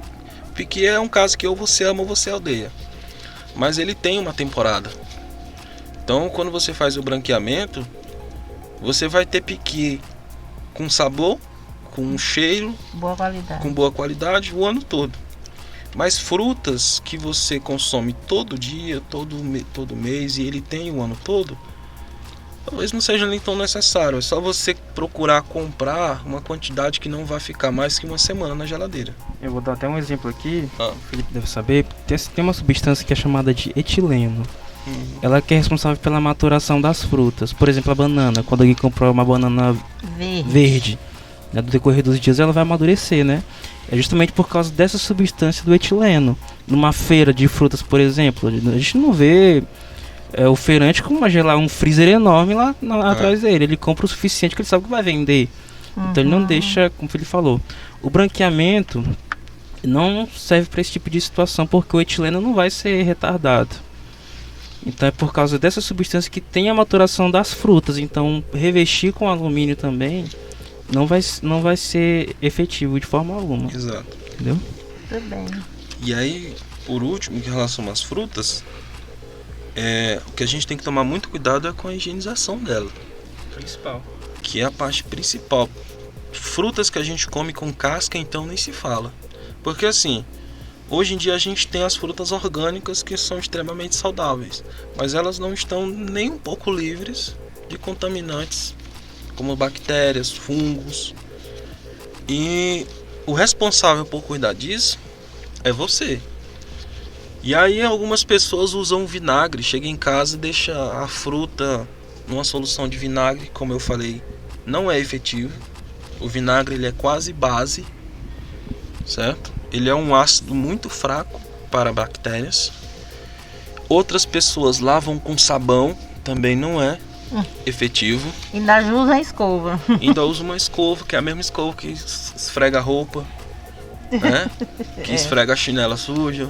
Speaker 8: Piqui é um caso que ou você ama ou você odeia. Mas ele tem uma temporada. Então quando você faz o branqueamento, você vai ter piqui com sabor, com cheiro, com boa qualidade o ano todo. Mas frutas que você consome todo dia, todo mês e ele tem o ano todo, talvez não seja nem tão necessário. É só você procurar comprar uma quantidade que não vai ficar mais que uma semana na geladeira.
Speaker 2: Eu vou dar até um exemplo aqui, o Felipe deve saber. Tem uma substância que é chamada de etileno. Ela que é responsável pela maturação das frutas. Por exemplo, a banana. Quando alguém comprou uma banana verde, no decorrer dos dias ela vai amadurecer, né? É justamente por causa dessa substância do etileno. Numa feira de frutas, por exemplo, a gente não vê o feirante com um freezer enorme lá atrás dele. Ele compra o suficiente que ele sabe que vai vender. Então ele não deixa, como ele falou. O branqueamento não serve para esse tipo de situação, porque o etileno não vai ser retardado. Então é por causa dessa substância que tem a maturação das frutas. Então revestir com alumínio também não vai ser efetivo de forma alguma.
Speaker 8: Exato.
Speaker 2: Entendeu?
Speaker 3: Tudo bem.
Speaker 8: E aí, por último, em relação às frutas, o que a gente tem que tomar muito cuidado é com a higienização dela.
Speaker 2: Principal.
Speaker 8: Que é a parte principal. Frutas que a gente come com casca, então nem se fala. Porque assim, Hoje em dia a gente tem as frutas orgânicas que são extremamente saudáveis, mas elas não estão nem um pouco livres de contaminantes como bactérias, fungos. E o responsável por cuidar disso é você. E aí algumas pessoas usam vinagre, chega em casa e deixa a fruta numa solução de vinagre, como eu falei, não é efetivo. O vinagre ele é quase base, certo? Ele é um ácido muito fraco para bactérias. Outras pessoas lavam com sabão, também não é efetivo.
Speaker 3: Ainda usa a escova.
Speaker 8: Ainda usa uma escova, que é a mesma escova que esfrega a roupa, né? Que esfrega a chinela suja.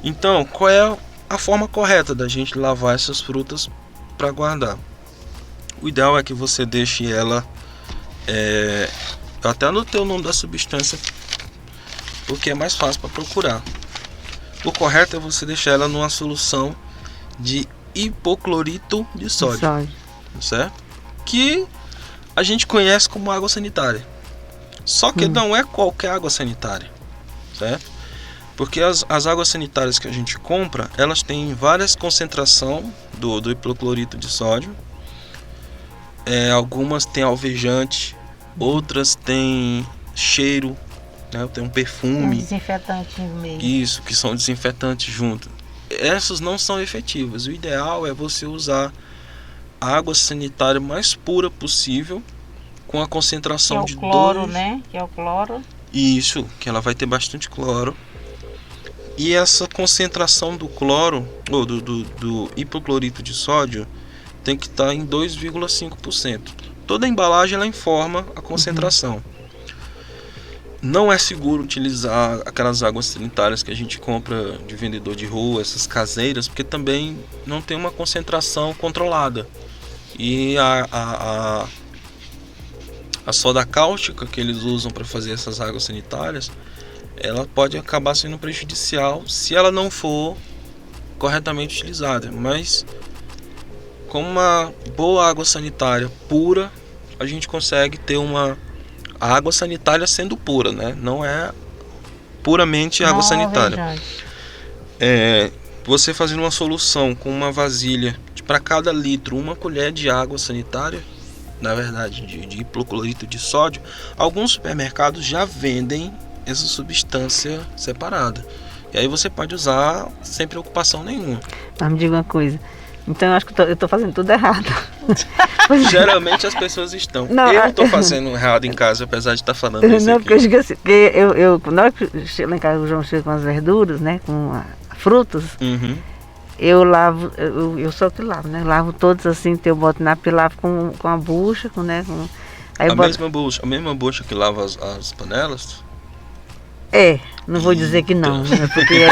Speaker 8: Então, qual é a forma correta da gente lavar essas frutas para guardar? O ideal é que você deixe ela... eu até anotei o nome da substância, porque é mais fácil para procurar. O correto é você deixar ela numa solução de hipoclorito de sódio. Certo? Que a gente conhece como água sanitária. Só que não é qualquer água sanitária, certo? Porque as águas sanitárias que a gente compra, elas têm várias concentrações do hipoclorito de sódio. Algumas têm alvejante, outras têm cheiro, né? Tem um perfume.
Speaker 3: Desinfetante mesmo.
Speaker 8: Isso, que são desinfetantes junto. Essas não são efetivas. O ideal é você usar a água sanitária mais pura possível, com a concentração de
Speaker 3: cloro, né? Que é o cloro.
Speaker 8: Isso, que ela vai ter bastante cloro. E essa concentração do cloro, ou do hipoclorito de sódio, tem que estar em 2,5%. Toda a embalagem ela informa a concentração. Não é seguro utilizar aquelas águas sanitárias que a gente compra de vendedor de rua, essas caseiras, porque também não tem uma concentração controlada. E a soda cáustica que eles usam para fazer essas águas sanitárias, ela pode acabar sendo prejudicial se ela não for corretamente utilizada. Mas com uma boa água sanitária pura, a gente consegue ter a água sanitária sendo pura, né? Não é puramente água sanitária. Você fazendo uma solução com uma vasilha para cada litro, 1 colher de água sanitária, na verdade de hipoclorito de sódio, alguns supermercados já vendem essa substância separada. E aí você pode usar sem preocupação nenhuma.
Speaker 4: Mas me diga uma coisa, então eu acho que eu estou fazendo tudo errado.
Speaker 8: Geralmente as pessoas estão.
Speaker 4: Não,
Speaker 8: eu estou fazendo errado em casa, apesar de estar falando isso.
Speaker 4: Não,
Speaker 8: aqui.
Speaker 4: porque eu digo assim, porque na hora que lá em casa o João chega com as verduras, né, com frutas, eu lavo, eu sou que lavo, né? Lavo todos assim, eu boto na pia, lavo com a bucha, aí
Speaker 8: a mesma bucha que lava as panelas?
Speaker 4: Não vou dizer que não, né? Porque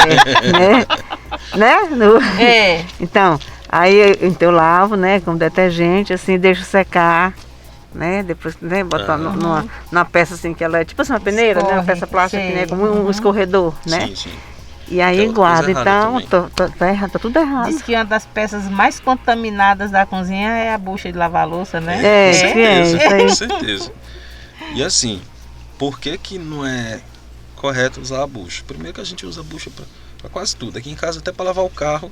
Speaker 4: Então, aí eu lavo, né, com detergente, assim, deixo secar, né, depois, né, botar numa peça assim, que ela é tipo assim, uma peneira, né, uma peça plástica, né, como um escorredor, né?
Speaker 8: Sim.
Speaker 4: E aí guarda, então, tá errado, tá tudo errado.
Speaker 3: Diz que uma das peças mais contaminadas da cozinha é a bucha de lavar louça, né?
Speaker 8: Com certeza. E assim, por que não é correto usar a bucha? Primeiro que a gente usa a bucha para quase tudo. Aqui em casa, até para lavar o carro,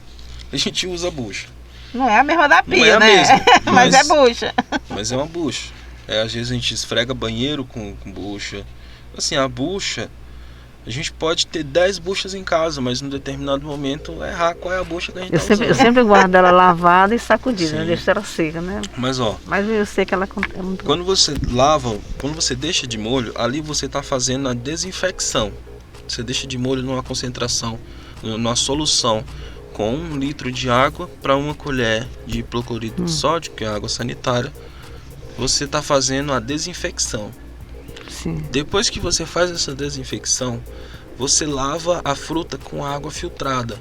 Speaker 8: a gente usa a bucha.
Speaker 3: Não é a mesma da pia,
Speaker 8: não é a
Speaker 3: né?
Speaker 8: mesma,
Speaker 3: mas é bucha.
Speaker 8: Mas é uma bucha. Às vezes a gente esfrega banheiro com bucha. Assim, a bucha, a gente pode ter 10 buchas em casa, mas num determinado momento errar qual é a bucha que a gente está usando.
Speaker 4: Eu sempre guardo ela lavada e sacudida, né? Deixo ela seca, né?
Speaker 8: Mas
Speaker 4: eu sei que ela é muito
Speaker 8: quando você lava, quando você deixa de molho, ali você está fazendo a desinfecção. Você deixa de molho numa concentração, numa solução com 1 litro de água para 1 colher de hipoclorito de sódio, que é água sanitária. Você está fazendo a desinfecção.
Speaker 4: Sim.
Speaker 8: Depois que você faz essa desinfecção, você lava a fruta com água filtrada.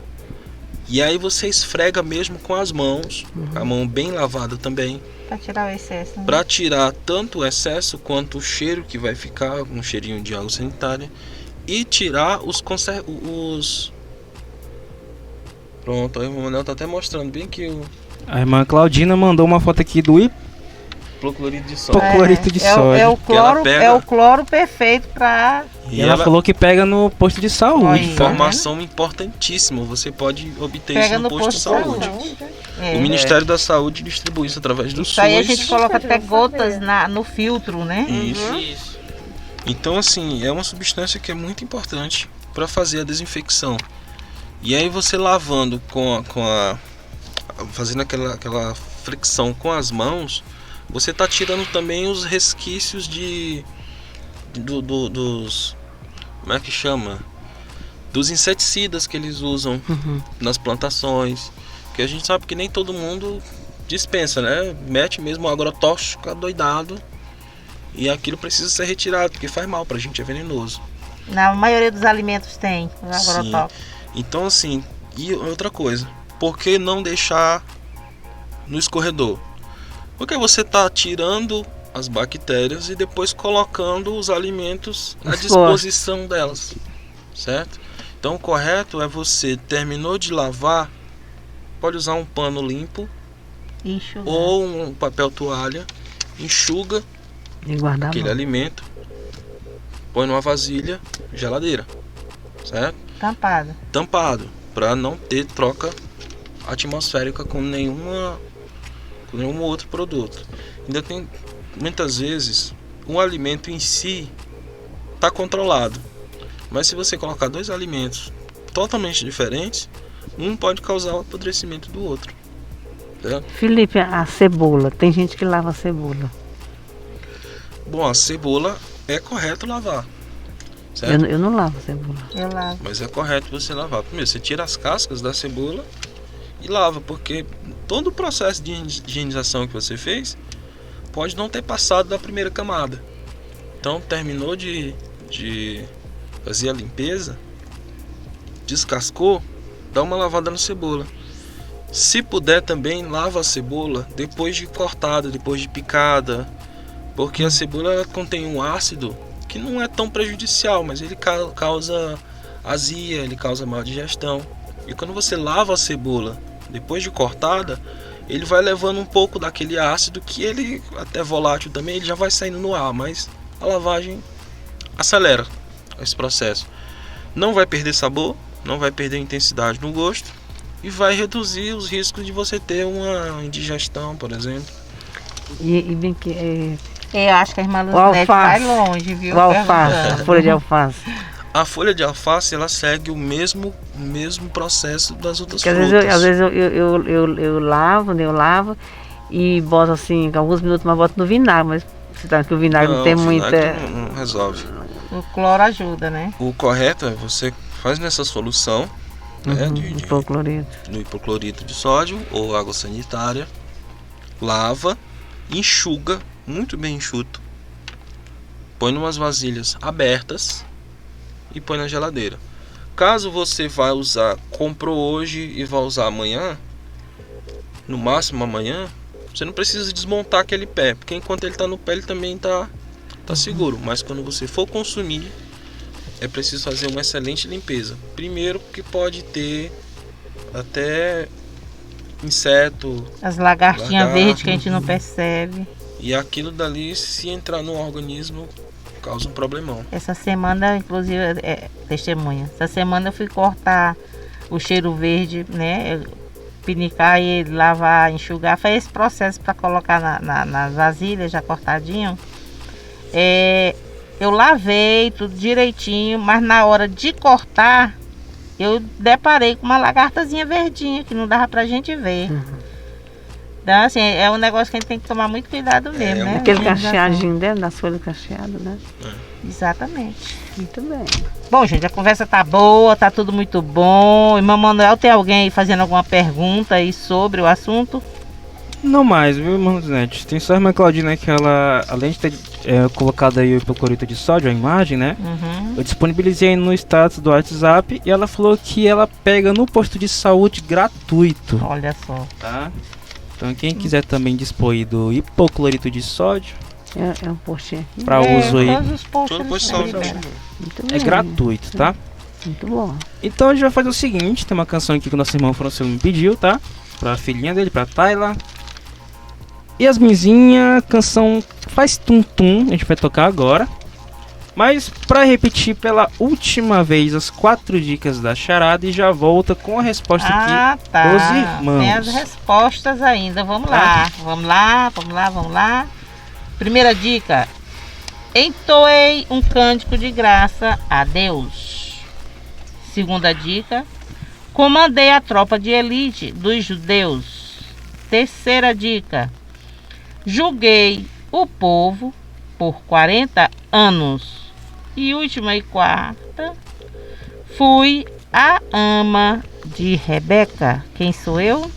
Speaker 8: E aí você esfrega mesmo com as mãos, a mão bem lavada também.
Speaker 3: Para tirar o excesso. Né?
Speaker 8: Para tirar tanto o excesso quanto o cheiro que vai ficar, um cheirinho de água sanitária. E tirar os... Pronto, aí o Manuel tá até mostrando bem que
Speaker 2: A irmã Claudina mandou uma foto aqui
Speaker 8: hipoclorito de sódio.
Speaker 2: Hipoclorito de sódio.
Speaker 3: É o cloro perfeito para...
Speaker 2: E ela falou que pega no posto de saúde.
Speaker 8: Informação importantíssima. Você pode obter isso no posto de saúde. O Ministério da Saúde distribui isso através do SUS.
Speaker 3: Isso aí a gente coloca até gotas no filtro, né?
Speaker 8: Isso. Então, assim, é uma substância que é muito importante para fazer a desinfecção. E aí você lavando fazendo aquela fricção com as mãos, você está tirando também os resquícios dos como é que chama? Dos inseticidas que eles usam nas plantações, que a gente sabe que nem todo mundo dispensa, né? Mete mesmo o agrotóxico adoidado e aquilo precisa ser retirado, porque faz mal pra gente, é venenoso.
Speaker 3: Na maioria dos alimentos tem agrotóxico.
Speaker 8: Então, assim, e outra coisa, por que não deixar no escorredor? Porque você está tirando as bactérias e depois colocando os alimentos à disposição delas, certo? Então o correto é você, terminou de lavar, pode usar um pano limpo ou um papel toalha, enxuga aquele alimento, põe numa vasilha, geladeira, certo? Tampado, para não ter troca atmosférica com nenhum outro produto. Ainda tem, muitas vezes, o alimento em si está controlado, mas se você colocar dois alimentos totalmente diferentes, um pode causar o apodrecimento do outro. Certo?
Speaker 4: Felipe, a cebola, tem gente que lava a cebola.
Speaker 8: Bom, a cebola é correto lavar. Certo?
Speaker 4: Eu não lavo cebola.
Speaker 3: Eu lavo.
Speaker 8: Mas é correto você lavar. Primeiro, você tira as cascas da cebola e lava, porque todo o processo de higienização que você fez pode não ter passado da primeira camada. Então, terminou de fazer a limpeza, descascou, dá uma lavada na cebola. Se puder também, lava a cebola depois de cortada, depois de picada, porque a cebola ela contém um ácido que não é tão prejudicial, mas ele causa azia, ele causa má digestão. E quando você lava a cebola depois de cortada, ele vai levando um pouco daquele ácido, que ele, até volátil também, ele já vai saindo no ar, mas a lavagem acelera esse processo. Não vai perder sabor, não vai perder intensidade no gosto e vai reduzir os riscos de você ter uma indigestão, por exemplo.
Speaker 4: E bem que
Speaker 3: eu acho que a irmã Luzinete vai longe, viu?
Speaker 4: O alface, a folha de alface.
Speaker 8: A folha de alface, ela segue o mesmo processo das outras
Speaker 4: frutas. Às vezes eu lavo e boto assim, alguns minutos, mas boto no vinagre, mas você sabe que o vinagre não tem muita...
Speaker 8: Não resolve.
Speaker 3: O cloro ajuda, né?
Speaker 8: O correto é você faz nessa solução, né, do hipoclorito de sódio ou água sanitária, lava, enxuga, muito bem enxuto, põe em umas vasilhas abertas e põe na geladeira. Caso você vai usar, comprou hoje e vai usar amanhã, no máximo amanhã, você não precisa desmontar aquele pé, porque enquanto ele está no pé ele também está seguro. Mas quando você for consumir, é preciso fazer uma excelente limpeza. Primeiro, porque pode ter até inseto,
Speaker 3: as lagartinhas verdes que a gente não percebe.
Speaker 8: E aquilo dali, se entrar no organismo, causa um problemão.
Speaker 3: Essa semana, inclusive, testemunha. Essa semana eu fui cortar o cheiro verde, né? Pinicar e lavar, enxugar. Foi esse processo para colocar nas vasilhas já cortadinho. Eu lavei tudo direitinho, mas na hora de cortar, eu deparei com uma lagartazinha verdinha que não dava pra gente ver. Então, assim, é um negócio que a gente tem que tomar muito cuidado mesmo, né?
Speaker 4: Aquele cacheadinho dentro das folhas cacheadas, né?
Speaker 3: Exatamente.
Speaker 4: Muito bem.
Speaker 3: Bom, gente, a conversa tá boa, tá tudo muito bom. Irmão Manuel, tem alguém aí fazendo alguma pergunta aí sobre o assunto?
Speaker 2: Não mais, viu, irmão Luzinete? Tem só a irmã Claudina que ela, além de ter colocado aí o hipoclorito de sódio, a imagem, né? Eu disponibilizei no status do WhatsApp e ela falou que ela pega no posto de saúde gratuito.
Speaker 3: Olha só.
Speaker 2: Tá? Então quem quiser também dispor do hipoclorito de sódio,
Speaker 4: um postinho aqui.
Speaker 2: Para uso aí.
Speaker 8: Todo posto de saúde
Speaker 2: é gratuito, tá?
Speaker 4: Muito bom.
Speaker 2: Então a gente vai fazer o seguinte, tem uma canção aqui que o nosso irmão Francilo me pediu, tá? Pra filhinha dele, pra Tayla. Yasminzinha, canção Faz Tum Tum, a gente vai tocar agora. Mas para repetir pela última vez as 4 dicas da charada e já volta com a resposta aqui dos irmãos.
Speaker 3: Tem as respostas ainda, vamos lá. Primeira dica: entoei um cântico de graça a Deus. Segunda dica: comandei a tropa de elite dos judeus. Terceira dica: julguei o povo por 40 anos. E última e quarta: fui a ama de Rebeca. Quem sou eu?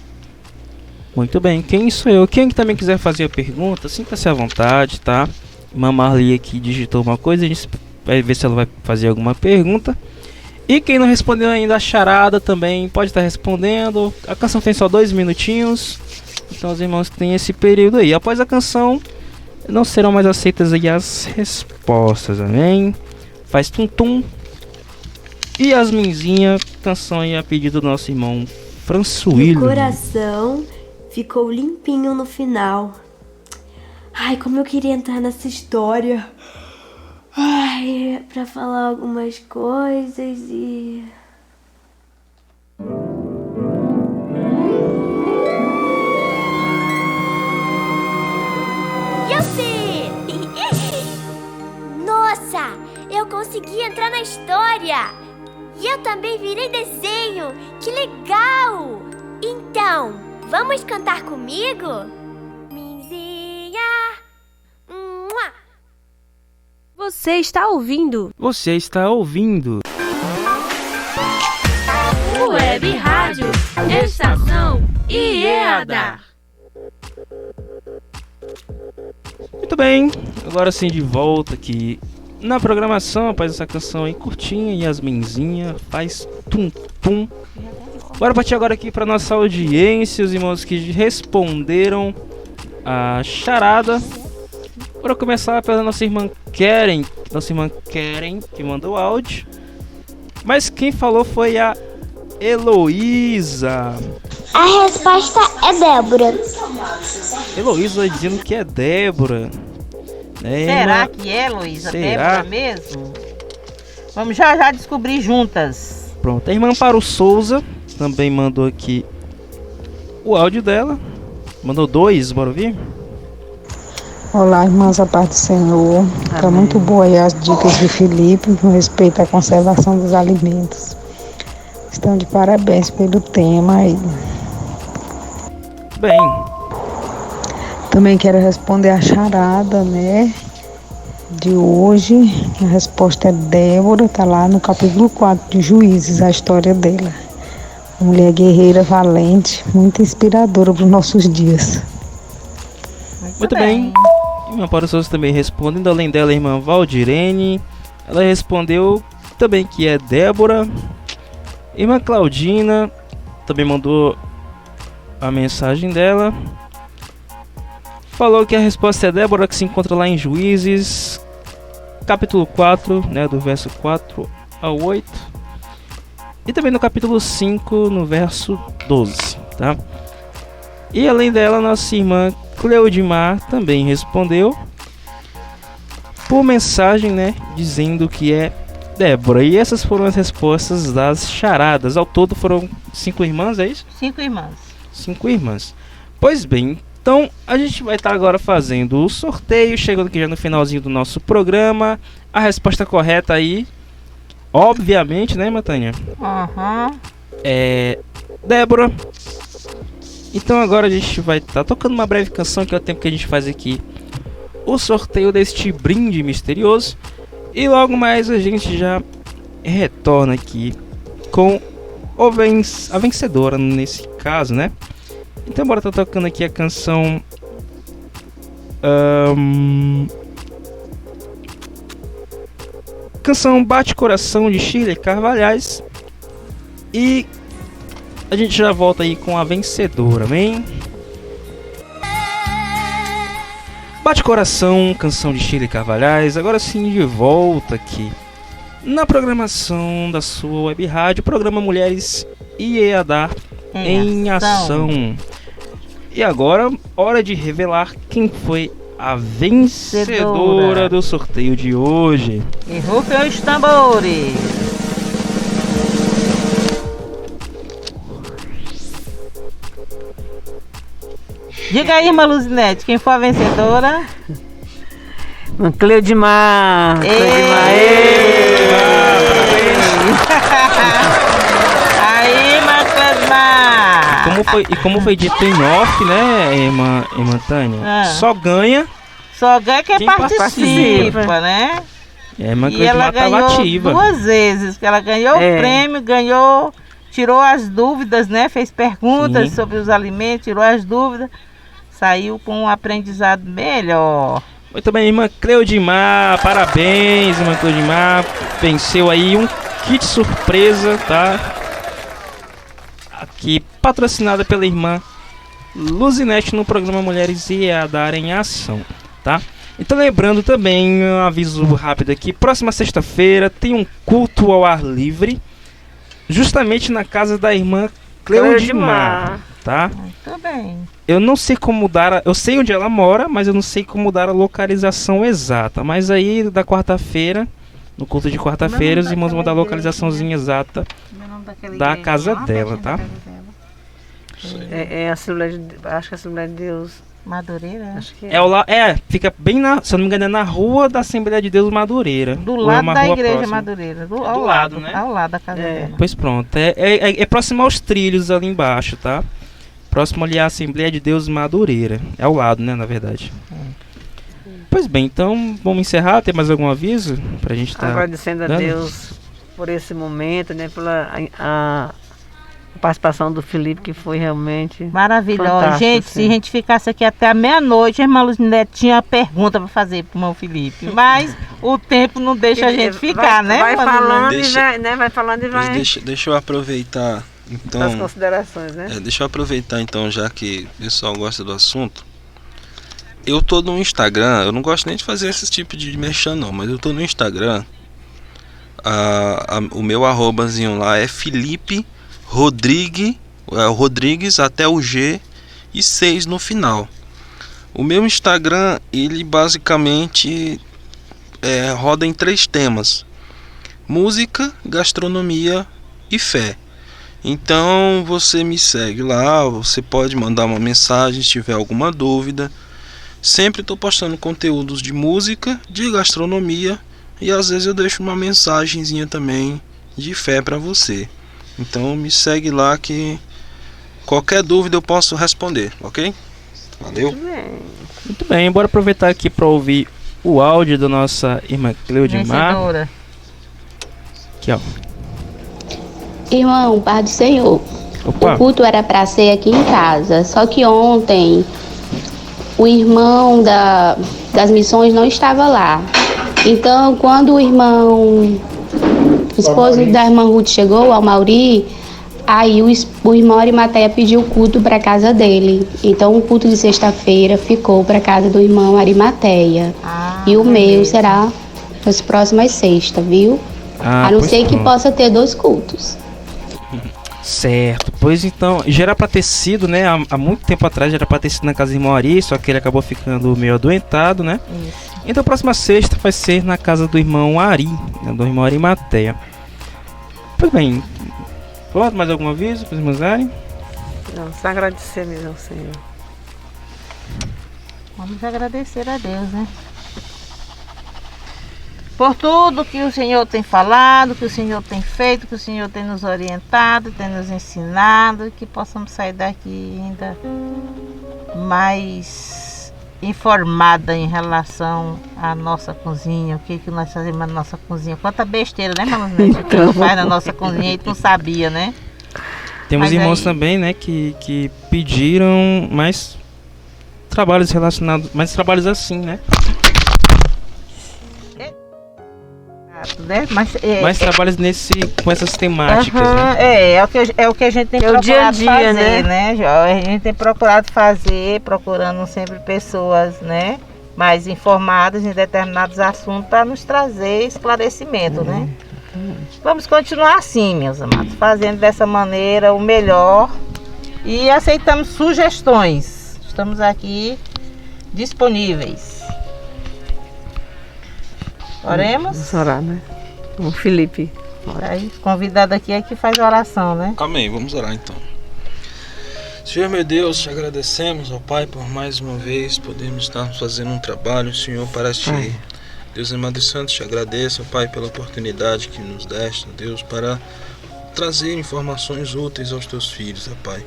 Speaker 2: Muito bem, quem sou eu? Quem também quiser fazer a pergunta, sinta-se à vontade, tá? Irmã Marli aqui digitou uma coisa, a gente vai ver se ela vai fazer alguma pergunta. E quem não respondeu ainda a charada também pode estar respondendo. A canção tem só 2 minutinhos, então os irmãos têm esse período aí. Após a canção, não serão mais aceitas aí as respostas, amém? Faz Tum Tum. E Yasminzinha, canção aí a pedido do nosso irmão Françoilo.
Speaker 12: Meu coração ficou limpinho no final. Ai, como eu queria entrar nessa história. Ai, pra falar algumas coisas e...
Speaker 13: Nossa, eu consegui entrar na história! E eu também virei desenho! Que legal! Então, vamos cantar comigo? Minzinha! Mua!
Speaker 7: Você está ouvindo?
Speaker 2: Você está ouvindo?
Speaker 7: Web Rádio Estação IEADA.
Speaker 2: Muito bem, agora sim de volta aqui na programação, após essa canção aí curtinha, Yasminzinha, Faz Tum Tum. Bora partir agora aqui para nossa audiência, os irmãos que responderam a charada. Bora começar pela nossa irmã Keren, que mandou áudio. Mas quem falou foi a Heloísa.
Speaker 13: A resposta é Débora.
Speaker 2: Heloísa dizendo que é Débora.
Speaker 3: Será que é, Heloísa? Débora mesmo? Vamos já descobrir juntas.
Speaker 2: Pronto, a irmã Amparo Souza também mandou aqui o áudio dela. Mandou 2, bora ouvir?
Speaker 14: Olá, irmãs, a paz do Senhor. Tá muito boa aí as dicas de Felipe com respeito à conservação dos alimentos. Estão de parabéns pelo tema aí.
Speaker 2: Bem.
Speaker 14: Também quero responder a charada, né, de hoje. A resposta é Débora, tá lá no capítulo 4 de Juízes, a história dela. Uma mulher guerreira, valente, muito inspiradora para os nossos dias.
Speaker 2: Muito bem. Irmã Amparo Souza também respondendo, além dela a irmã Valdirene. Ela respondeu também que é Débora. Irmã Claudina também mandou a mensagem dela. Falou que a resposta é Débora, que se encontra lá em Juízes, capítulo 4, né, do verso 4 ao 8. E também no capítulo 5, no verso 12, tá? E além dela, nossa irmã Cleudimar também respondeu por mensagem, né, dizendo que é Débora. E essas foram as respostas das charadas. Ao todo foram 5 irmãs, é isso?
Speaker 3: 5 irmãs.
Speaker 2: 5 irmãs. Pois bem, então a gente vai estar agora fazendo o sorteio, chegando aqui já no finalzinho do nosso programa. A resposta correta aí, obviamente, né, Matânia? É Débora. Então agora a gente vai estar tocando uma breve canção, que é o tempo que a gente faz aqui o sorteio deste brinde misterioso. E logo mais a gente já retorna aqui com a vencedora nesse caso, né? Então bora estar tocando aqui a canção canção Bate Coração, de Shirley Carvalhais. E a gente já volta aí com a vencedora, amém? Bate Coração, canção de Shirley Carvalhais. Agora sim, de volta aqui na programação da sua web rádio, programa Mulheres IEADA em Ação. E agora, hora de revelar quem foi a vencedora do sorteio de hoje.
Speaker 3: E rufem os tambores. Diga aí, irmã Luzinete, quem foi a vencedora?
Speaker 4: Cleudimar.
Speaker 3: Aí, irmã Cleudimar.
Speaker 2: Como foi dito em off, né, irmã Tânia? Só ganha
Speaker 3: quem participa, né?
Speaker 2: Irmã
Speaker 3: e ela ganhou
Speaker 2: ativa
Speaker 3: 2 vezes, porque ela ganhou o prêmio, tirou as dúvidas, né? Fez perguntas sobre os alimentos, tirou as dúvidas, saiu com um aprendizado melhor.
Speaker 2: Muito bem, irmã Cleudimar, parabéns, irmã Cleudimar, venceu aí um kit surpresa, tá? Aqui, patrocinada pela irmã Luzinete no programa Mulheres EADA em Ação, tá? Então lembrando também, um aviso rápido aqui, próxima sexta-feira tem um culto ao ar livre, justamente na casa da irmã Cleudimar, tá?
Speaker 3: Muito bem.
Speaker 2: Eu não sei como dar, eu sei onde ela mora, mas eu não sei como dar a localização exata. Mas aí da quarta-feira, no culto de quarta-feira, os irmãos vão dar a localizaçõezinha exata da casa dela, tá?
Speaker 4: É a Assembleia de, acho que é a Assembleia de Deus
Speaker 3: Madureira.
Speaker 4: Acho que
Speaker 2: fica bem se eu não me engano, é na rua da Assembleia de Deus Madureira.
Speaker 3: Do lado da igreja
Speaker 2: próxima.
Speaker 3: Madureira.
Speaker 2: Do lado, né?
Speaker 3: Ao lado da casa dela.
Speaker 2: Pois pronto. É próximo aos trilhos ali embaixo, tá? Próximo ali à Assembleia de Deus Madureira. É ao lado, né, na verdade. Pois bem, então vamos encerrar. Tem mais algum aviso pra gente estar
Speaker 4: agradecendo a Deus por esse momento, né? Pela a participação do Felipe, que foi realmente
Speaker 3: maravilhosa. Gente, se a gente ficasse aqui até a meia-noite, a irmã Luzinete tinha uma pergunta para fazer pro irmão Felipe. Mas o tempo não deixa a gente ficar, né?
Speaker 4: Vai falando e vai, né? Vai falando e vai.
Speaker 8: Deixa eu aproveitar, então.
Speaker 4: As considerações, né?
Speaker 8: Deixa eu aproveitar, então, já que o pessoal gosta do assunto. Eu tô no Instagram, eu não gosto nem de fazer esse tipo de merchan, não, mas eu tô no Instagram. O meu arrobazinho lá é Felipe Rodrigues até o G e 6 no final. O meu Instagram, ele basicamente roda em 3 temas: música, gastronomia e fé. Então você me segue lá, você pode mandar uma mensagem se tiver alguma dúvida. Sempre estou postando conteúdos de música, de gastronomia e às vezes eu deixo uma mensagenzinha também de fé para você. Então me segue lá que qualquer dúvida eu posso responder, ok? Valeu?
Speaker 2: Muito bem, bora aproveitar aqui para ouvir o áudio da nossa irmã Cleudimar. Aqui, ó.
Speaker 11: Irmão, paz do Senhor.
Speaker 2: Opa.
Speaker 11: O culto era para ser aqui em casa, só que ontem o irmão das missões não estava lá. Então, quando o esposo da irmã Ruth chegou, o Mauri, aí o irmão Arimateia pediu o culto para casa dele. Então, o culto de sexta-feira ficou para casa do irmão Arimateia. E o meu será nas próximas sextas, viu? A não ser que possa ter 2 cultos.
Speaker 2: Certo, pois então, já era pra ter sido, né, há muito tempo atrás, já era pra ter sido na casa do irmão Ari, só que ele acabou ficando meio adoentado, né? Isso. Então a próxima sexta vai ser na casa do irmão Ari, né, do irmão Arimateia. Pois bem, pode mais algum aviso para os irmãos Ari?
Speaker 4: Não, só agradecer mesmo ao Senhor.
Speaker 3: Vamos agradecer a Deus, né? Por tudo que o Senhor tem falado, que o Senhor tem feito, que o Senhor tem nos orientado, tem nos ensinado, que possamos sair daqui ainda mais informada em relação à nossa cozinha, o que nós fazemos na nossa cozinha. Quanta besteira, né, irmãos? O que a gente faz na nossa cozinha e não sabia, né?
Speaker 2: Temos irmãos também, né, que pediram mais trabalhos relacionados, mais trabalhos assim, né?
Speaker 3: Né?
Speaker 2: Mais trabalhos com essas temáticas, né?
Speaker 3: É o que a gente tem procurado dia a dia, fazer, né? A gente tem procurado fazer, procurando sempre pessoas, né, mais informadas em determinados assuntos para nos trazer esclarecimento, né? Vamos continuar assim, meus amados, fazendo dessa maneira o melhor e aceitamos sugestões. estamos aqui disponíveis. Oremos?
Speaker 4: Vamos orar, né? O Felipe.
Speaker 3: Aí, convidado aqui é que faz a oração, né?
Speaker 8: Amém, vamos orar então. Senhor meu Deus, te agradecemos, ó Pai, por mais uma vez podermos estar fazendo um trabalho, Senhor, para Ti. Deus amado e santo, te agradeço, ó Pai, pela oportunidade que nos deste, ó Deus, para trazer informações úteis aos Teus filhos, ó Pai.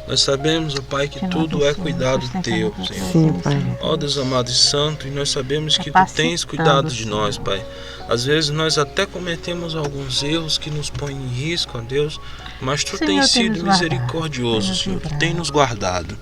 Speaker 8: Nós sabemos, ó Pai, que tudo é cuidado Teu, Senhor.
Speaker 4: Sim, Pai.
Speaker 8: Ó Deus amado e santo, e nós sabemos que Tu tens cuidado de nós, Pai. Às vezes nós até cometemos alguns erros que nos põem em risco, ó Deus, mas Tu tens sido misericordioso, Senhor. Tu tens nos guardado.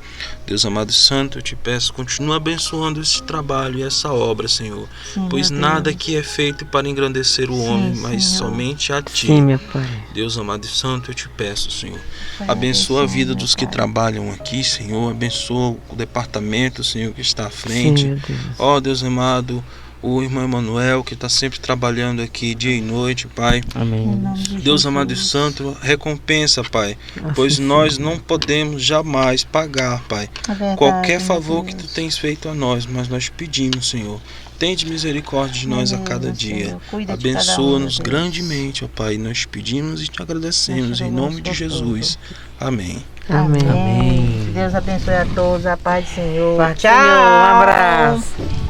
Speaker 8: Deus amado e santo, eu te peço, continua abençoando esse trabalho e essa obra, Senhor. Pois nada aqui é feito para engrandecer o homem, mas somente a Ti.
Speaker 4: Sim, meu Pai.
Speaker 8: Deus amado e santo, eu te peço, Senhor. Abençoa a vida dos que trabalham aqui, Senhor. Abençoa o departamento, Senhor, que está à frente.
Speaker 4: Sim, meu Deus.
Speaker 8: Ó Deus amado, o irmão Emanuel, que está sempre trabalhando aqui dia e noite, Pai.
Speaker 2: Amém.
Speaker 8: Deus amado e santo, recompensa, Pai, pois nós não podemos jamais pagar, Pai, qualquer favor que Tu tens feito a nós, mas nós pedimos, Senhor, tende misericórdia de nós a cada dia. Abençoa-nos grandemente, ó Pai, nós pedimos e te agradecemos em nome de Jesus. Amém.
Speaker 4: Amém.
Speaker 3: Deus abençoe a todos, a paz do Senhor.
Speaker 4: Tchau. Um abraço.